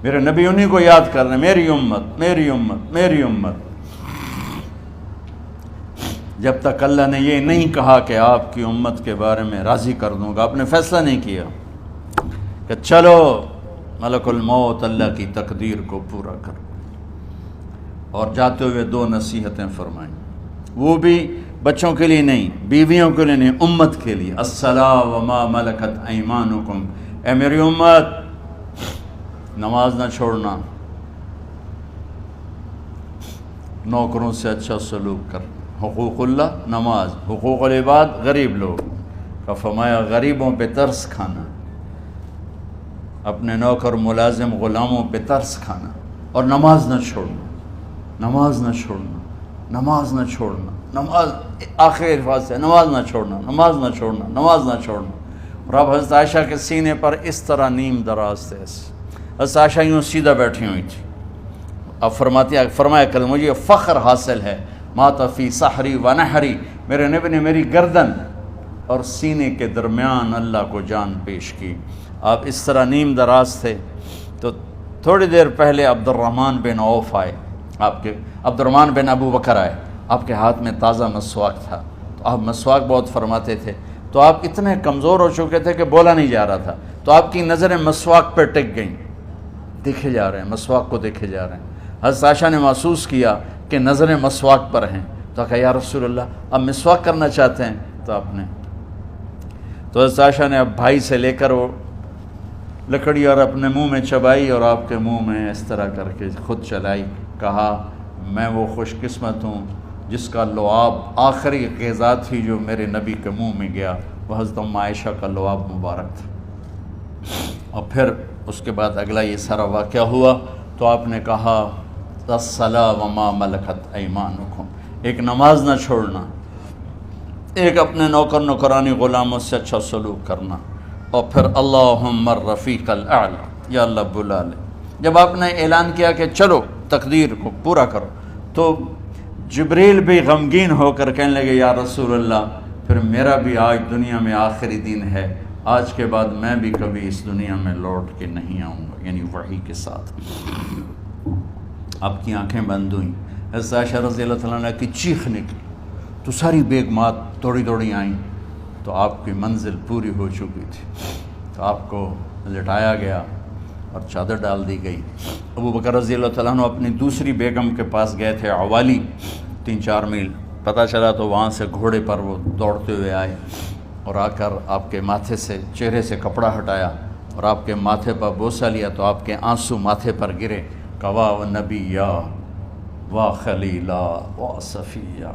میرے نبی انہی کو یاد کر رہے ہیں، میری امت میری امت میری امت۔ جب تک اللہ نے یہ نہیں کہا کہ آپ کی امت کے بارے میں راضی کر دوں گا، آپ نے فیصلہ نہیں کیا کہ چلو ملک الموت اللہ کی تقدیر کو پورا کرو، اور جاتے ہوئے دو نصیحتیں فرمائیں، وہ بھی بچوں کے لیے نہیں، بیویوں کے لیے نہیں، امت کے لیے۔ الصلاۃ وما ملکت ایمانکم، اے میری امت نماز نہ چھوڑنا، نوکروں سے اچھا سلوک کر، حقوق اللہ نماز، حقوق العباد غریب لوگ کا فرمایا غریبوں پہ ترس کھانا، اپنے نوکر ملازم غلاموں پہ ترس کھانا، اور نماز نہ چھوڑنا، نماز نہ چھوڑنا، نماز نہ چھوڑنا، نماز آخر الفاظ سے نماز نہ چھوڑنا، نماز نہ چھوڑنا، نماز نہ چھوڑنا۔ اور اب حضرت عائشہ کے سینے پر اس طرح نیم دراز تھے، حضرت عائشہ یوں سیدھا بیٹھی ہوئی تھی۔ اب فرمایا کل مجھے فخر حاصل ہے، مات فی سحری و نحری، میرے نبی نے میری گردن اور سینے کے درمیان اللہ کو جان پیش کی۔ آپ اس طرح نیم دراز تھے تو تھوڑی دیر پہلے عبد الرحمن بن عوف آئے، آپ کے عبد الرحمن بن ابو بکر آئے، آپ کے ہاتھ میں تازہ مسواک تھا، تو آپ مسواک بہت فرماتے تھے، تو آپ اتنے کمزور ہو چکے تھے کہ بولا نہیں جا رہا تھا، تو آپ کی نظریں مسواک پہ ٹک گئیں، دیکھے جا رہے ہیں، مسواک کو دیکھے جا رہے ہیں۔ حضرت عائشہ نے محسوس کیا کہ نظریں مسواک پر ہیں، تو کہا یا رسول اللہ اب مسواک کرنا چاہتے ہیں، تو آپ نے تو حضرت عائشہ نے اب بھائی سے لے کر وہ لکڑی اور اپنے منہ میں چبائی، اور آپ کے منہ میں اس طرح کر کے خود چلائی، کہا میں وہ خوش قسمت ہوں جس کا لعاب آخری غذا تھی جو میرے نبی کے منہ میں گیا، وہ حضرت ام عائشہ کا لعاب مبارک تھا۔ اور پھر اس کے بعد اگلا یہ سارا واقعہ ہوا، تو آپ نے کہا الصلاۃ وما ملکت ایمانکم، ایک نماز نہ چھوڑنا، ایک اپنے نوکر نوکرانی غلاموں سے اچھا سلوک کرنا، اور پھر اللہم الرفیق الاعلی، یا اللہ بلا لے۔ جب آپ نے اعلان کیا کہ چلو تقدیر کو پورا کرو۔ تو جبریل بھی غمگین ہو کر کہنے لگے یا رسول اللہ پھر میرا بھی آج دنیا میں آخری دن ہے، آج کے بعد میں بھی کبھی اس دنیا میں لوٹ کے نہیں آؤں گا، یعنی وحی کے ساتھ۔ آپ کی آنکھیں بند ہوئیں، حضرت عائشہ رضی اللہ تعالیٰ عنہ کی چیخ نکلی تو ساری بیگمات دوڑی دوڑی آئیں، تو آپ کی منزل پوری ہو چکی تھی، تو آپ کو لٹایا گیا اور چادر ڈال دی گئی۔ ابو بکر رضی اللہ تعالیٰ عنہ اپنی دوسری بیگم کے پاس گئے تھے عوالی، 3-4 میل، پتہ چلا تو وہاں سے گھوڑے پر وہ دوڑتے ہوئے آئے اور آ کر آپ کے ماتھے سے چہرے سے کپڑا ہٹایا اور آپ کے ماتھے پر بوسہ لیا تو آپ کے آنسو ماتھے پر گرے۔ کوا و نبیہ واہ خلیلا واہ صفیہ،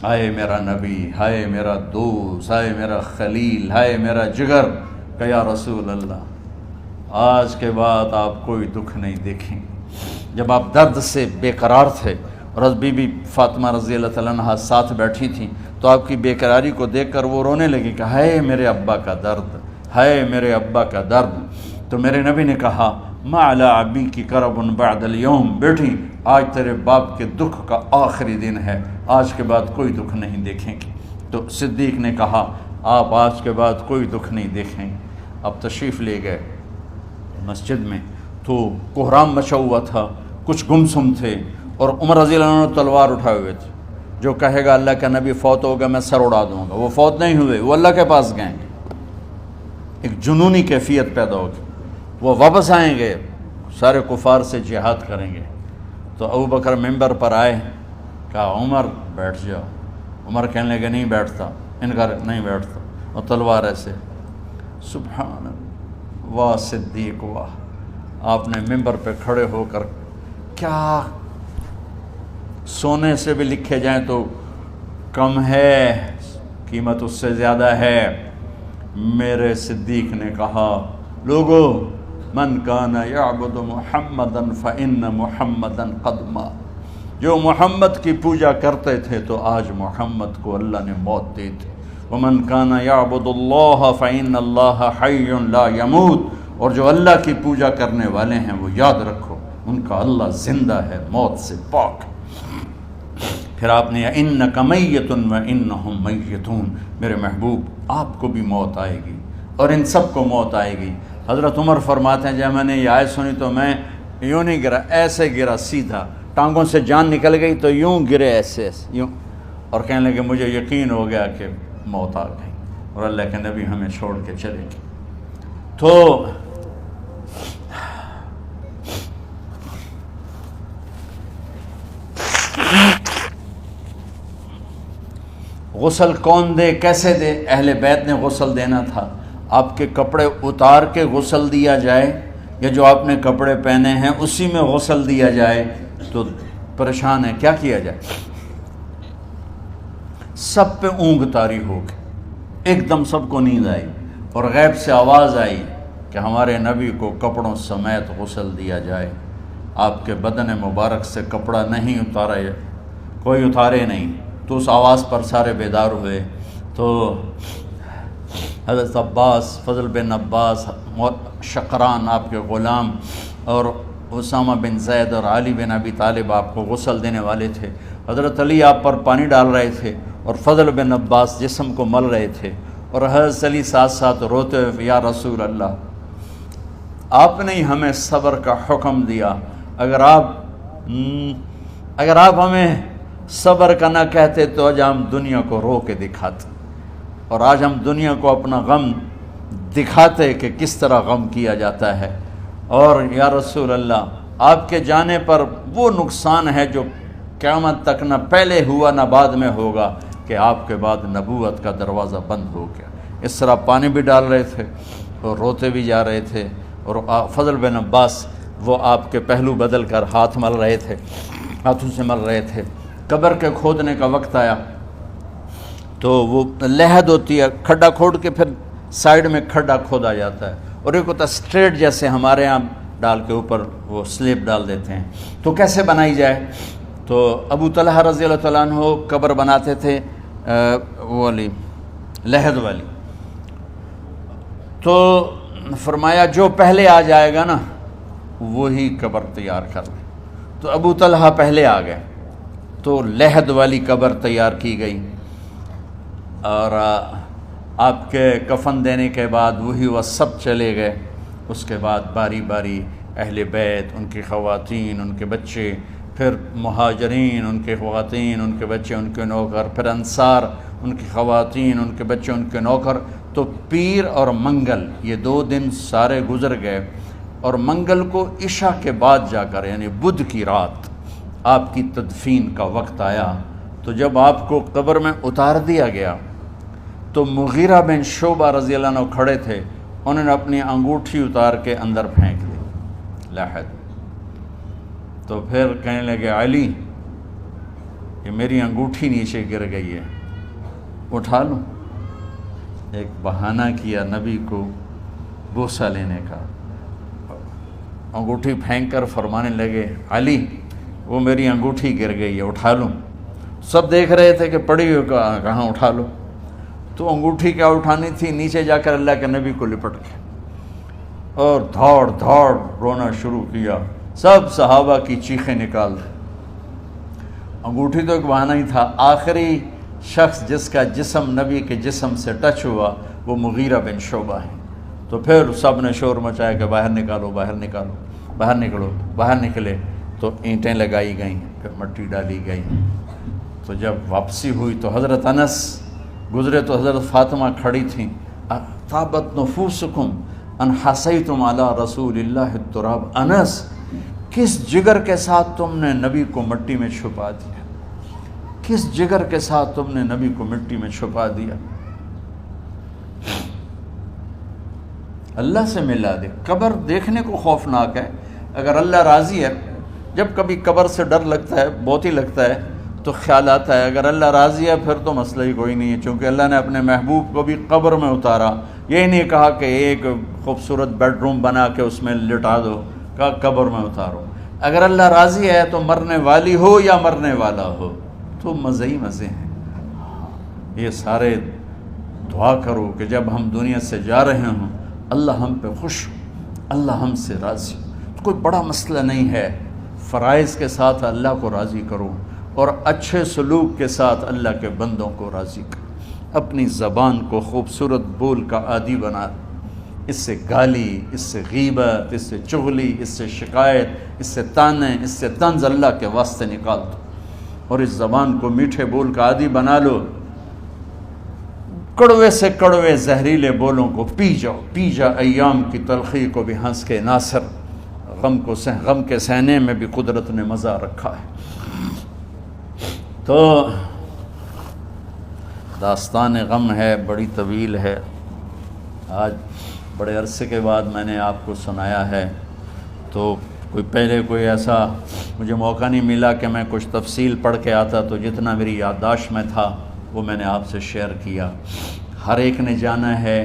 ہائے میرا نبی، ہائے میرا دوست، ہائے میرا خلیل، ہائے میرا جگر، کہ یا رسول اللہ آج کے بعد آپ کوئی دکھ نہیں دیکھیں گے۔ جب آپ درد سے بے قرار تھے اور بی بی فاطمہ رضی اللہ تعالیٰ عنہ ساتھ بیٹھی تھیں تو آپ کی بے قراری کو دیکھ کر وہ رونے لگی کہ ہائے میرے ابا کا درد، ہائے میرے ابا کا درد۔ تو میرے نبی نے کہا ما علی ابی کی کرب بعد اليوم، بیٹی آج تیرے باپ کے دکھ کا آخری دن ہے، آج کے بعد کوئی دکھ نہیں دیکھیں گے۔ تو صدیق نے کہا آپ آج کے بعد کوئی دکھ نہیں دیکھیں گے۔ اب تشریف لے گئے مسجد میں تو کوہرام مچا ہوا تھا، کچھ گمسم تھے اور عمر رضی اللہ عنہ تلوار اٹھائے ہوئے تھے، جو کہے گا اللہ کا نبی فوت ہوگا میں سر اڑا دوں گا، وہ فوت نہیں ہوئے، وہ اللہ کے پاس گئے۔ ایک جنونی کیفیت پیدا ہوگی، وہ واپس آئیں گے، سارے کفار سے جہاد کریں گے۔ تو ابو بکر ممبر پر آئے، کہا عمر بیٹھ جاؤ۔ عمر کہنے لگے نہیں بیٹھتا، انکار نہیں بیٹھتا، اور تلوار ایسے، سبحان اللہ، واہ صدیق واہ۔ آپ نے ممبر پہ کھڑے ہو کر کیا سونے سے بھی لکھے جائیں تو کم ہے، قیمت اس سے زیادہ ہے۔ میرے صدیق نے کہا لوگو من کان یعبد محمدا فإن محمدا قد مات، جو محمد کی پوجا کرتے تھے تو آج محمد کو اللہ نے موت دی تھی۔ ومن کان یعبد اللہ فإن اللہ حی لا یموت، اور جو اللہ کی پوجا کرنے والے ہیں وہ یاد رکھو ان کا اللہ زندہ ہے، موت سے پاک۔ پھر آپ نے انک میت وانہم میتون، میرے محبوب آپ کو بھی موت آئے گی اور ان سب کو موت آئے گی۔ حضرت عمر فرماتے ہیں جب میں نے یہ آیت سنی تو میں یوں نہیں گرا، ایسے گرا سیدھا، ٹانگوں سے جان نکل گئی تو یوں گرے ایسے یوں، اور کہنے لگے مجھے یقین ہو گیا کہ موت آ گئی اور اللہ کے نبی ہمیں چھوڑ کے چلے گئے۔ تو غسل کون دے، کیسے دے؟ اہل بیت نے غسل دینا تھا۔ آپ کے کپڑے اتار کے غسل دیا جائے یا جو آپ نے کپڑے پہنے ہیں اسی میں غسل دیا جائے تو پریشان ہے، کیا کیا جائے؟ سب پہ اونگ طاری ہو گئی، ایک دم سب کو نیند آئی اور غیب سے آواز آئی کہ ہمارے نبی کو کپڑوں سمیت غسل دیا جائے۔ آپ کے بدن مبارک سے کپڑا نہیں اتارا، کوئی اتارے نہیں۔ تو اس آواز پر سارے بیدار ہوئے۔ تو حضرت عباس، فضل بن عباس، شقران آپ کے غلام، اور اسامہ بن زید اور علی بن ابی طالب آپ کو غسل دینے والے تھے۔ حضرت علی آپ پر پانی ڈال رہے تھے اور فضل بن عباس جسم کو مل رہے تھے، اور حضرت علی ساتھ ساتھ روتے ہوئے یا رسول اللہ آپ نے ہمیں صبر کا حکم دیا، اگر آپ ہمیں صبر کا نہ کہتے تو آج ہم دنیا کو رو کے دکھاتے، اور آج ہم دنیا کو اپنا غم دکھاتے کہ کس طرح غم کیا جاتا ہے۔ اور یا رسول اللہ آپ کے جانے پر وہ نقصان ہے جو قیامت تک نہ پہلے ہوا نہ بعد میں ہوگا، کہ آپ کے بعد نبوت کا دروازہ بند ہو گیا۔ اس طرح پانی بھی ڈال رہے تھے اور روتے بھی جا رہے تھے، اور فضل بن عباس وہ آپ کے پہلو بدل کر ہاتھ مل رہے تھے، ہاتھوں سے مل رہے تھے۔ قبر کے کھودنے کا وقت آیا تو وہ لحد ہوتی ہے، کھڈا کھود کے پھر سائیڈ میں کھڈا کھودا جاتا ہے، اور ایک ہوتا اسٹریٹ جیسے ہمارے ہاں ڈال کے اوپر وہ سلیب ڈال دیتے ہیں۔ تو کیسے بنائی جائے؟ تو ابو طلحہ رضی اللہ تعالیٰ عنہ قبر بناتے تھے وہ والی لحد والی، تو فرمایا جو پہلے آ جائے گا نا وہی قبر تیار کر لے۔ تو ابو طلحہ پہلے آ گئے، تو لحد والی قبر تیار کی گئی، اور آپ کے کفن دینے کے بعد وہی وہ سب چلے گئے۔ اس کے بعد باری باری اہل بیت، ان کی خواتین، ان کے بچے، پھر مہاجرین، ان کے خواتین، ان کے بچے، ان کے نوکر، پھر انصار، ان کی خواتین، ان کے بچے، ان کے نوکر۔ تو پیر اور منگل یہ 2 دن سارے گزر گئے، اور منگل کو عشاء کے بعد جا کر یعنی بدھ کی رات آپ کی تدفین کا وقت آیا۔ تو جب آپ کو قبر میں اتار دیا گیا تو مغیرہ بن شعبہ رضی اللہ عنہ کھڑے تھے، انہوں نے اپنی انگوٹھی اتار کے اندر پھینک دی لحد۔ تو پھر کہنے لگے علی یہ میری انگوٹھی نیچے گر گئی ہے، اٹھا لوں؟ ایک بہانہ کیا نبی کو بوسہ لینے کا، انگوٹھی پھینک کر فرمانے لگے علی وہ میری انگوٹھی گر گئی ہے، اٹھا لوں؟ سب دیکھ رہے تھے کہ پڑی ہوئی کہاں اٹھا لو۔ تو انگوٹھی کیا اٹھانی تھی، نیچے جا کر اللہ کے نبی کو لپٹ کے اور دھاڑ دھاڑ رونا شروع کیا، سب صحابہ کی چیخیں نکال دی۔ انگوٹھی تو ایک بہانہ ہی تھا، آخری شخص جس کا جسم نبی کے جسم سے ٹچ ہوا وہ مغیرہ بن شعبہ ہے۔ تو پھر سب نے شور مچایا کہ باہر نکالو، باہر نکالو، باہر نکلو۔ باہر نکلے تو اینٹیں لگائی گئیں، پھر مٹی ڈالی گئی۔ تو جب واپسی ہوئی تو حضرت انس گزرے تو حضرت فاطمہ کھڑی تھیں، طابت نفوسکم ان حسیتم علی رسول اللہ التراب۔ انس کس جگر کے ساتھ تم نے نبی کو مٹی میں چھپا دیا، کس جگر کے ساتھ تم نے نبی کو مٹی میں چھپا دیا۔ اللہ سے ملا دے۔ قبر دیکھنے کو خوفناک ہے، اگر اللہ راضی ہے، جب کبھی قبر سے ڈر لگتا ہے، بہت ہی لگتا ہے، تو خیال آتا ہے اگر اللہ راضی ہے پھر تو مسئلہ ہی کوئی نہیں ہے، چونکہ اللہ نے اپنے محبوب کو بھی قبر میں اتارا۔ یہ نہیں کہا کہ ایک خوبصورت بیڈ روم بنا کے اس میں لٹا دو، کہا قبر میں اتارو۔ اگر اللہ راضی ہے تو مرنے والی ہو یا مرنے والا ہو تو مزے ہی مزے ہیں۔ یہ سارے دعا کرو کہ جب ہم دنیا سے جا رہے ہوں اللہ ہم پہ خوش ہو، اللہ ہم سے راضی ہو۔ کوئی بڑا مسئلہ نہیں ہے، فرائض کے ساتھ اللہ کو راضی کرو اور اچھے سلوک کے ساتھ اللہ کے بندوں کو راضی کرو۔ اپنی زبان کو خوبصورت بول کا عادی بنا، اس سے گالی، اس سے غیبت، اس سے چغلی، اس سے شکایت، اس سے تانے، اس سے طنز اللہ کے واسطے نکال دو، اور اس زبان کو میٹھے بول کا عادی بنا لو۔ کڑوے سے کڑوے زہریلے بولوں کو پی جاؤ، پی جا ایام کی تلخی کو بھی ہنس کے ناصر، غم کے سہنے میں بھی قدرت نے مزہ رکھا ہے۔ تو داستان غم ہے، بڑی طویل ہے، آج بڑے عرصے کے بعد میں نے آپ کو سنایا ہے، تو پہلے کوئی ایسا مجھے موقع نہیں ملا کہ میں کچھ تفصیل پڑھ کے آتا، تو جتنا میری یادداشت میں تھا وہ میں نے آپ سے شیئر کیا۔ ہر ایک نے جانا ہے،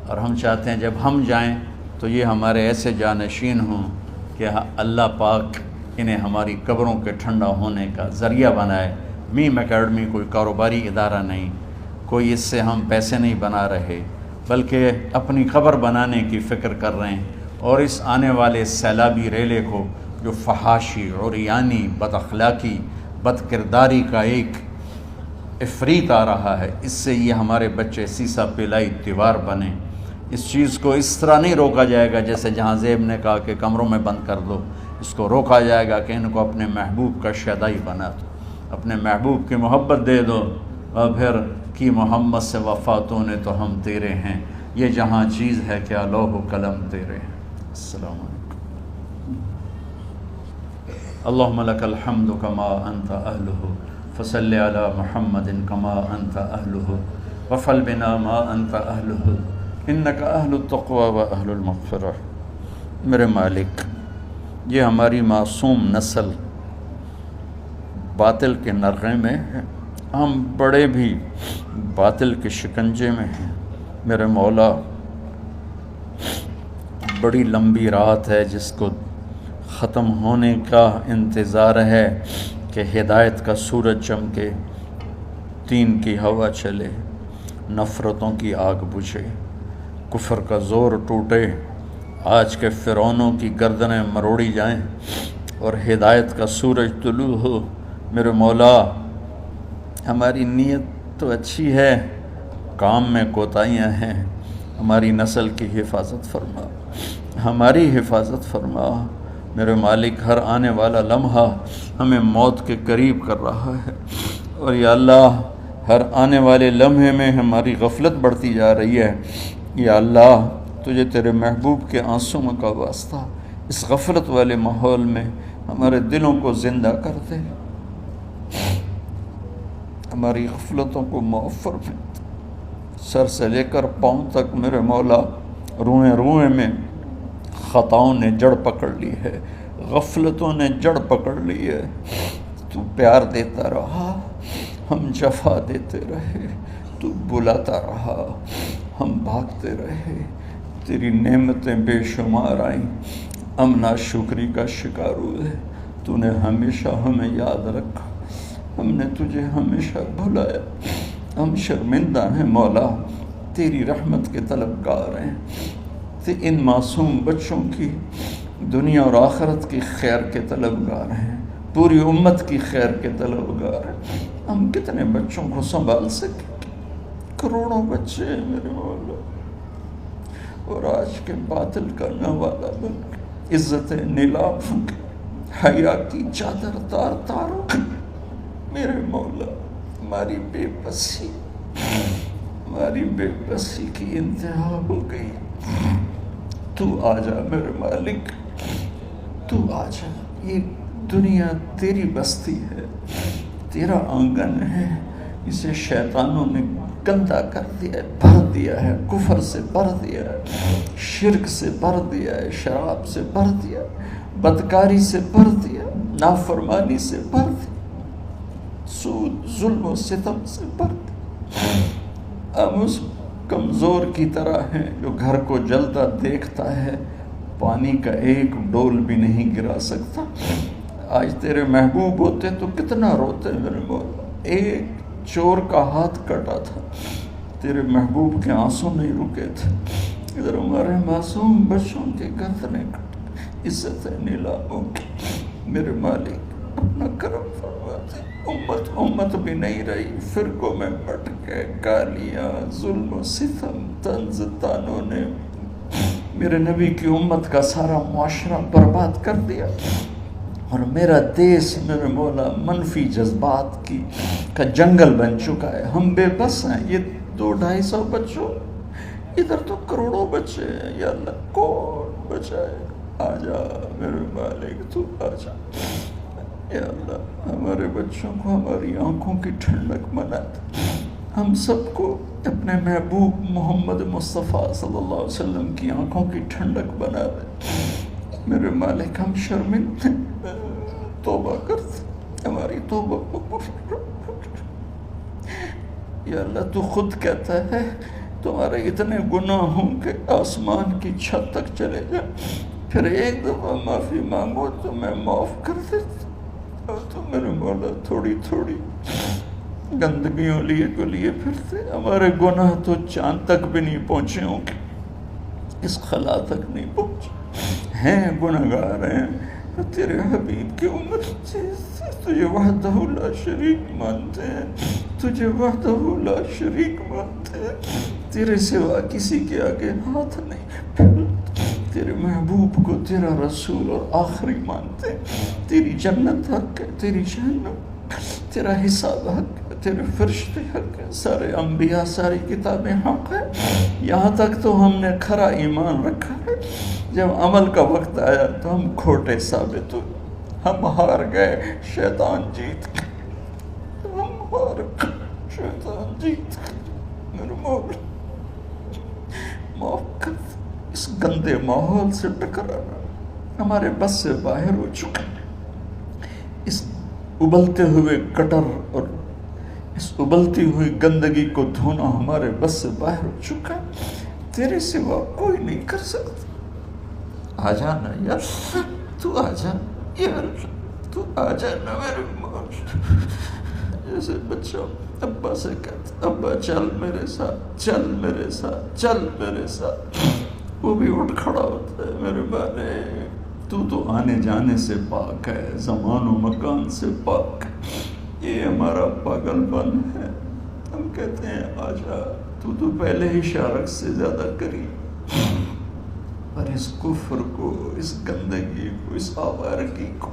اور ہم چاہتے ہیں جب ہم جائیں تو یہ ہمارے ایسے جانشین ہوں کہ اللہ پاک انہیں ہماری قبروں کے ٹھنڈا ہونے کا ذریعہ بنائے۔ میم اکیڈمی کوئی کاروباری ادارہ نہیں، کوئی اس سے ہم پیسے نہیں بنا رہے، بلکہ اپنی قبر بنانے کی فکر کر رہے ہیں، اور اس آنے والے سیلابی ریلے کو جو فحاشی، عریانی، بد اخلاقی، بد کرداری کا ایک افریت آ رہا ہے، اس سے یہ ہمارے بچے سیسا پلائی دیوار بنیں۔ اس چیز کو اس طرح نہیں روکا جائے گا جیسے جہاں زیب نے کہا کہ کمروں میں بند کر دو، اس کو روکا جائے گا کہ ان کو اپنے محبوب کا شیدائی بنا دو، اپنے محبوب کی محبت دے دو، اور پھر کی محمد سے وفاتوں نے تو ہم تیرے ہیں، یہ جہاں چیز ہے کیا لوح و قلم تیرے ہیں۔ السلام علیکم۔ اللہم لک الحمد کما انت اہلہ فصل علی محمد کما انت اہلہ وفعل بنا ما انت اہلہ انک اہل التقوی و اہل المغفرہ۔ میرے مالک، یہ ہماری معصوم نسل باطل کے نرغے میں ہے، ہم بڑے بھی باطل کے شکنجے میں ہیں۔ میرے مولا، بڑی لمبی رات ہے جس کو ختم ہونے کا انتظار ہے کہ ہدایت کا سورج چمکے، دین کی ہوا چلے، نفرتوں کی آگ بجھے، کفر کا زور ٹوٹے، آج کے فرعونوں کی گردنیں مروڑی جائیں، اور ہدایت کا سورج طلوع ہو۔ میرے مولا ہماری نیت تو اچھی ہے، کام میں کوتاہیاں ہیں، ہماری نسل کی حفاظت فرما، ہماری حفاظت فرما۔ میرے مالک ہر آنے والا لمحہ ہمیں موت کے قریب کر رہا ہے، اور یا اللہ ہر آنے والے لمحے میں ہماری غفلت بڑھتی جا رہی ہے۔ یا اللہ تجھے تیرے محبوب کے آنسوں کا واسطہ اس غفلت والے ماحول میں ہمارے دلوں کو زندہ کر دے، ہماری غفلتوں کو معاف فرما۔ سر سے لے کر پاؤں تک میرے مولا روئیں روئیں میں خطاؤں نے جڑ پکڑ لی ہے، غفلتوں نے جڑ پکڑ لی ہے۔ تو پیار دیتا رہا، ہم جفا دیتے رہے، تو بلاتا رہا، ہم بھاگتے رہے۔ تیری نعمتیں بے شمار آئیں، ہم ناشکری کا شکار ہوئے۔ تو نے ہمیشہ ہمیں یاد رکھا، ہم نے تجھے ہمیشہ بھلایا۔ ہم شرمندہ ہیں مولا، تیری رحمت کے طلبگار ہیں، ان معصوم بچوں کی دنیا اور آخرت کی خیر کے طلبگار ہیں، پوری امت کی خیر کے طلبگار ہیں۔ ہم کتنے بچوں کو سنبھال سکیں؟ کروڑوں بچے ہیں میرے مولا، اور آج کے باطل کرنے والا بن کے عزت نیلام کے حیا کی چادر تار تاروں میرے مولا ہماری بے بسی کی انتہا ہو گئی۔ تو آ جا میرے مالک، تو آ جا۔ یہ دنیا تیری بستی ہے، تیرا آنگن ہے، اسے شیطانوں نے گندا کر دیا ہے، بھر دیا ہے، کفر سے بھر دیا ہے، شرک سے بھر دیا ہے، شراب سے بھر دیا ہے، بدکاری سے بھر دیا، نافرمانی سے بھر دیا، سود ظلم و ستم سے بھر دیا۔ ہم اس کمزور کی طرح ہیں جو گھر کو جلتا دیکھتا ہے، پانی کا ایک ڈول بھی نہیں گرا سکتا۔ آج تیرے محبوب ہوتے تو کتنا روتے میرے مولا۔ ایک چور کا ہاتھ کٹا تھا، تیرے محبوب کے آنسوں نہیں رکے تھے۔ ادھر ہمارے معصوم بچوں کے گردنیں کٹ، عزت نیلاموں کی میرے مالک اپنا کرم فرما دے۔ امت بھی نہیں رہی، فرقوں میں بٹ کے گالیاں، ظلم و ستم، طنز تانوں نے میرے نبی کی امت کا سارا معاشرہ برباد کر دیا، اور میرا دیس میرے مولا منفی جذبات کا جنگل بن چکا ہے۔ ہم بے بس ہیں، یہ 200-250 بچوں، ادھر تو کروڑوں بچے ہیں۔ یا اللہ کون بچائے؟ آ جا میرے مالک، تو آ جا یا اللہ۔ ہمارے بچوں کو ہماری آنکھوں کی ٹھنڈک بنا دے، ہم سب کو اپنے محبوب محمد مصطفیٰ صلی اللہ علیہ وسلم کی آنکھوں کی ٹھنڈک بنا دے میرے مالک۔ ہم شرمندہ ہیں، توبہ کرتے، ہماری توبہ قبول۔ یا اللہ تو خود کہتا ہے تمہارے اتنے گناہ ہوں کہ آسمان کی چھت تک چلے جائیں، پھر ایک دفعہ معافی مانگو تو میں معاف کر دیتا۔ اور تو میرے مولا تھوڑی تھوڑی گندگیوں لیے پھرتے، ہمارے گناہ تو چاند تک بھی نہیں پہنچے ہوں گے، اس خلا تک نہیں پہنچے ہیں، گناہگار ہیں۔ تیرے حبیب کی امت تجھے وحدہ لا شریک مانتے ہیں، تجھے وحدہ لا شریک مانتے ہیں، تیرے سوا کسی کے آگے ہاتھ نہیں پھیلتے، تیرے محبوب کو تیرا رسول اور آخری مانتے ہیں۔ تیری جنت حق ہے، تیری جہنم، تیرا حساب حق ہے، تیرے فرشتے حق ہے، سارے انبیاء ساری کتابیں حق ہے۔ یہاں تک تو ہم نے کھرا ایمان رکھا ہے، جب عمل کا وقت آیا تو ہم کھوٹے ثابت ہوئے، ہم ہار گئے، شیطان جیت گئے، ہم ہار گئے، شیطان جیت گئے۔ میرے مولا معاف کر دے، اس گندے ماحول سے ٹکرانا ہمارے بس سے باہر ہو چکا، اس ابلتے ہوئے گٹر اور اس ابلتی ہوئی گندگی کو دھونا ہمارے بس سے باہر ہو چکا، تیرے سوا کوئی نہیں کر سکتا۔ آ جانا یار، تو آ جا یار، تو آ جانا میرے مولا۔ جیسے بچہ ابا سے کہتا ابا چل میرے ساتھ، چل میرے ساتھ، چل میرے ساتھ، وہ بھی اٹھ کھڑا ہوتا ہے میرے بانے، تو آنے جانے سے پاک ہے، زمان و مکان سے پاک ہے۔ یہ ہمارا پاگل پن ہے، ہم کہتے ہیں آجا، تو پہلے ہی شارک سے زیادہ قریب، پر اس کفر کو، اس گندگی کو، اس آوارگی کو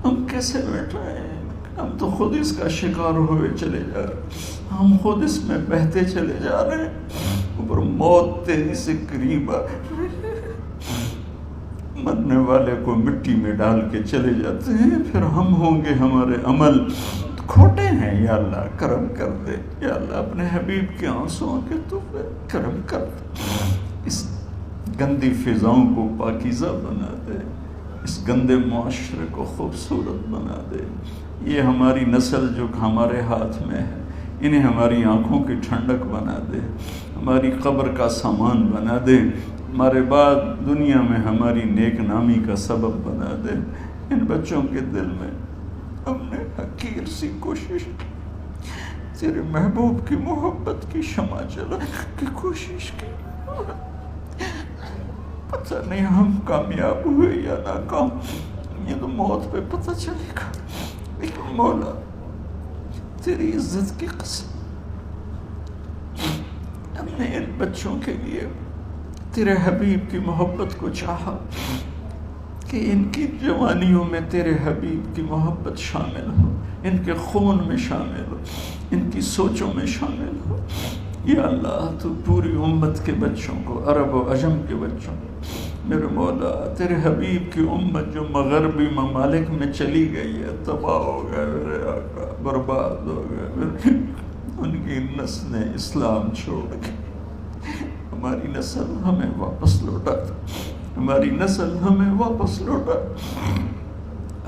ہم کیسے بیٹھائیں؟ ہم تو خود اس کا شکار ہوئے چلے جا رہے ہیں، ہم خود اس میں بہتے چلے جا رہے ہیں، اوپر موت تیزی سے قریب آ رہی ہے، مرنے والے کو مٹی میں ڈال کے چلے جاتے ہیں، پھر ہم ہوں گے ہمارے عمل کھوٹے ہیں۔ یا اللہ کرم کر دے، یا اللہ اپنے حبیب کے آنسوؤں کے تو کرم کر دے، اس گندی فضاؤں کو پاکیزہ بنا دے، اس گندے معاشرے کو خوبصورت بنا دے۔ یہ ہماری نسل جو ہمارے ہاتھ میں ہے، انہیں ہماری آنکھوں کی ٹھنڈک بنا دے، ہماری قبر کا سامان بنا دے، ہمارے بعد دنیا میں ہماری نیک نامی کا سبب بنا دے۔ ان بچوں کے دل میں ہم نے حقیر سی کوشش، تیرے محبوب کی محبت کی شمع جلا کی کوشش کی، پتہ نہیں ہم کامیاب ہوئے یا ناکام، یہ تو موت پہ پتہ چلے گا، لیکن مولا تیری عزت کی قسم ہم نے ان بچوں کے لیے تیرے حبیب کی محبت کو چاہا کہ ان کی جوانیوں میں تیرے حبیب کی محبت شامل ہو، ان کے خون میں شامل ہو، ان کی سوچوں میں شامل ہو۔ یا اللہ تو پوری امت کے بچوں کو، عرب و عجم کے بچوں کو، میرے مولا تیرے حبیب کی امت جو مغربی ممالک میں چلی گئی ہے، تباہ ہو گئے میرے آقا، برباد ہو گئے، ان کی نسلیں اسلام چھوڑ گئی، ہماری نسل ہمیں واپس لوٹا، ہماری نسل ہمیں واپس لوٹا۔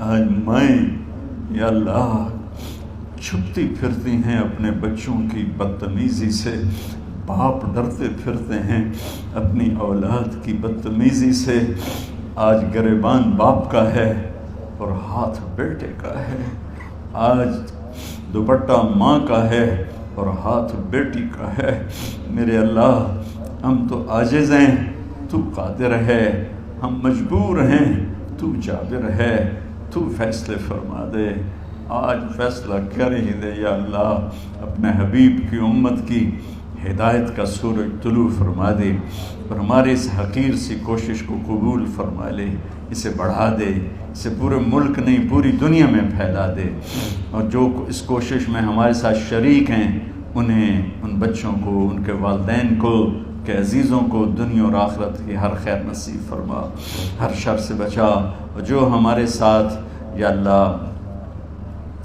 آج مائیں یا اللہ چھپتی پھرتی ہیں اپنے بچوں کی بدتمیزی سے، باپ ڈرتے پھرتے ہیں اپنی اولاد کی بدتمیزی سے۔ آج گریبان باپ کا ہے اور ہاتھ بیٹے کا ہے، آج دوپٹہ ماں کا ہے اور ہاتھ بیٹی کا ہے۔ میرے اللہ ہم تو عاجز ہیں، تو قادر ہے، ہم مجبور ہیں، تو جابر ہے، تو فیصلے فرما دے۔ آج فیصلہ کر ہی دے یا اللہ، اپنے حبیب کی امت کی ہدایت کا سورج طلوع فرما دے اور ہمارے اس حقیر سی کوشش کو قبول فرما لے، اسے بڑھا دے، اسے پورے ملک نہیں پوری دنیا میں پھیلا دے، اور جو اس کوشش میں ہمارے ساتھ شریک ہیں انہیں، ان بچوں کو، ان کے والدین کو، کہ عزیزوں کو دنیا اور آخرت کی ہر خیر نصیب فرما، ہر شر سے بچا، اور جو ہمارے ساتھ یا اللہ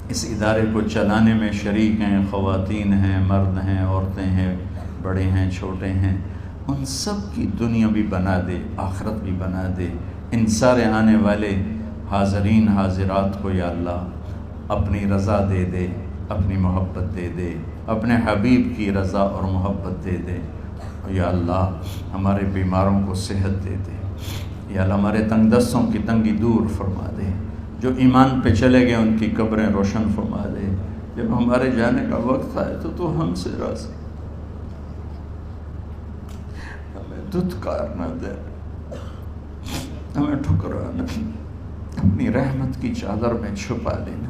اس ادارے کو چلانے میں شریک ہیں، خواتین ہیں، مرد ہیں، عورتیں ہیں، بڑے ہیں، چھوٹے ہیں، ان سب کی دنیا بھی بنا دے، آخرت بھی بنا دے۔ ان سارے آنے والے حاضرین حاضرات کو یا اللہ اپنی رضا دے دے، اپنی محبت دے دے، اپنے حبیب کی رضا اور محبت دے دے۔ یا اللہ ہمارے بیماروں کو صحت دے دے، یا اللہ ہمارے تنگ دستوں کی تنگی دور فرما دے، جو ایمان پہ چلے گئے ان کی قبریں روشن فرما دے۔ جب ہمارے جانے کا وقت آئے تو ہم سے راضی، ہمیں دھتکار نہ دے، ہمیں ٹھکرانا، اپنی رحمت کی چادر میں چھپا لینا،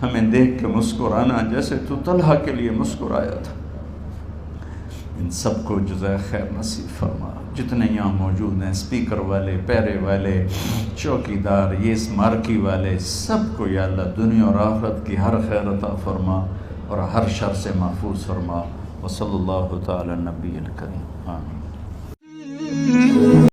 ہمیں دیکھ کے مسکرانا جیسے تو طلحہ کے لیے مسکرایا تھا۔ ان سب کو جزائے خیر نصیب فرما۔ جتنے یہاں موجود ہیں، اسپیکر والے، پیرے والے، چوکی دار، یہ اسمارکی والے، سب کو یا اللہ دنیا اور آخرت کی ہر خیر عطا فرما اور ہر شر سے محفوظ فرما۔ وصلی اللہ تعالی نبی الکریم، آمین۔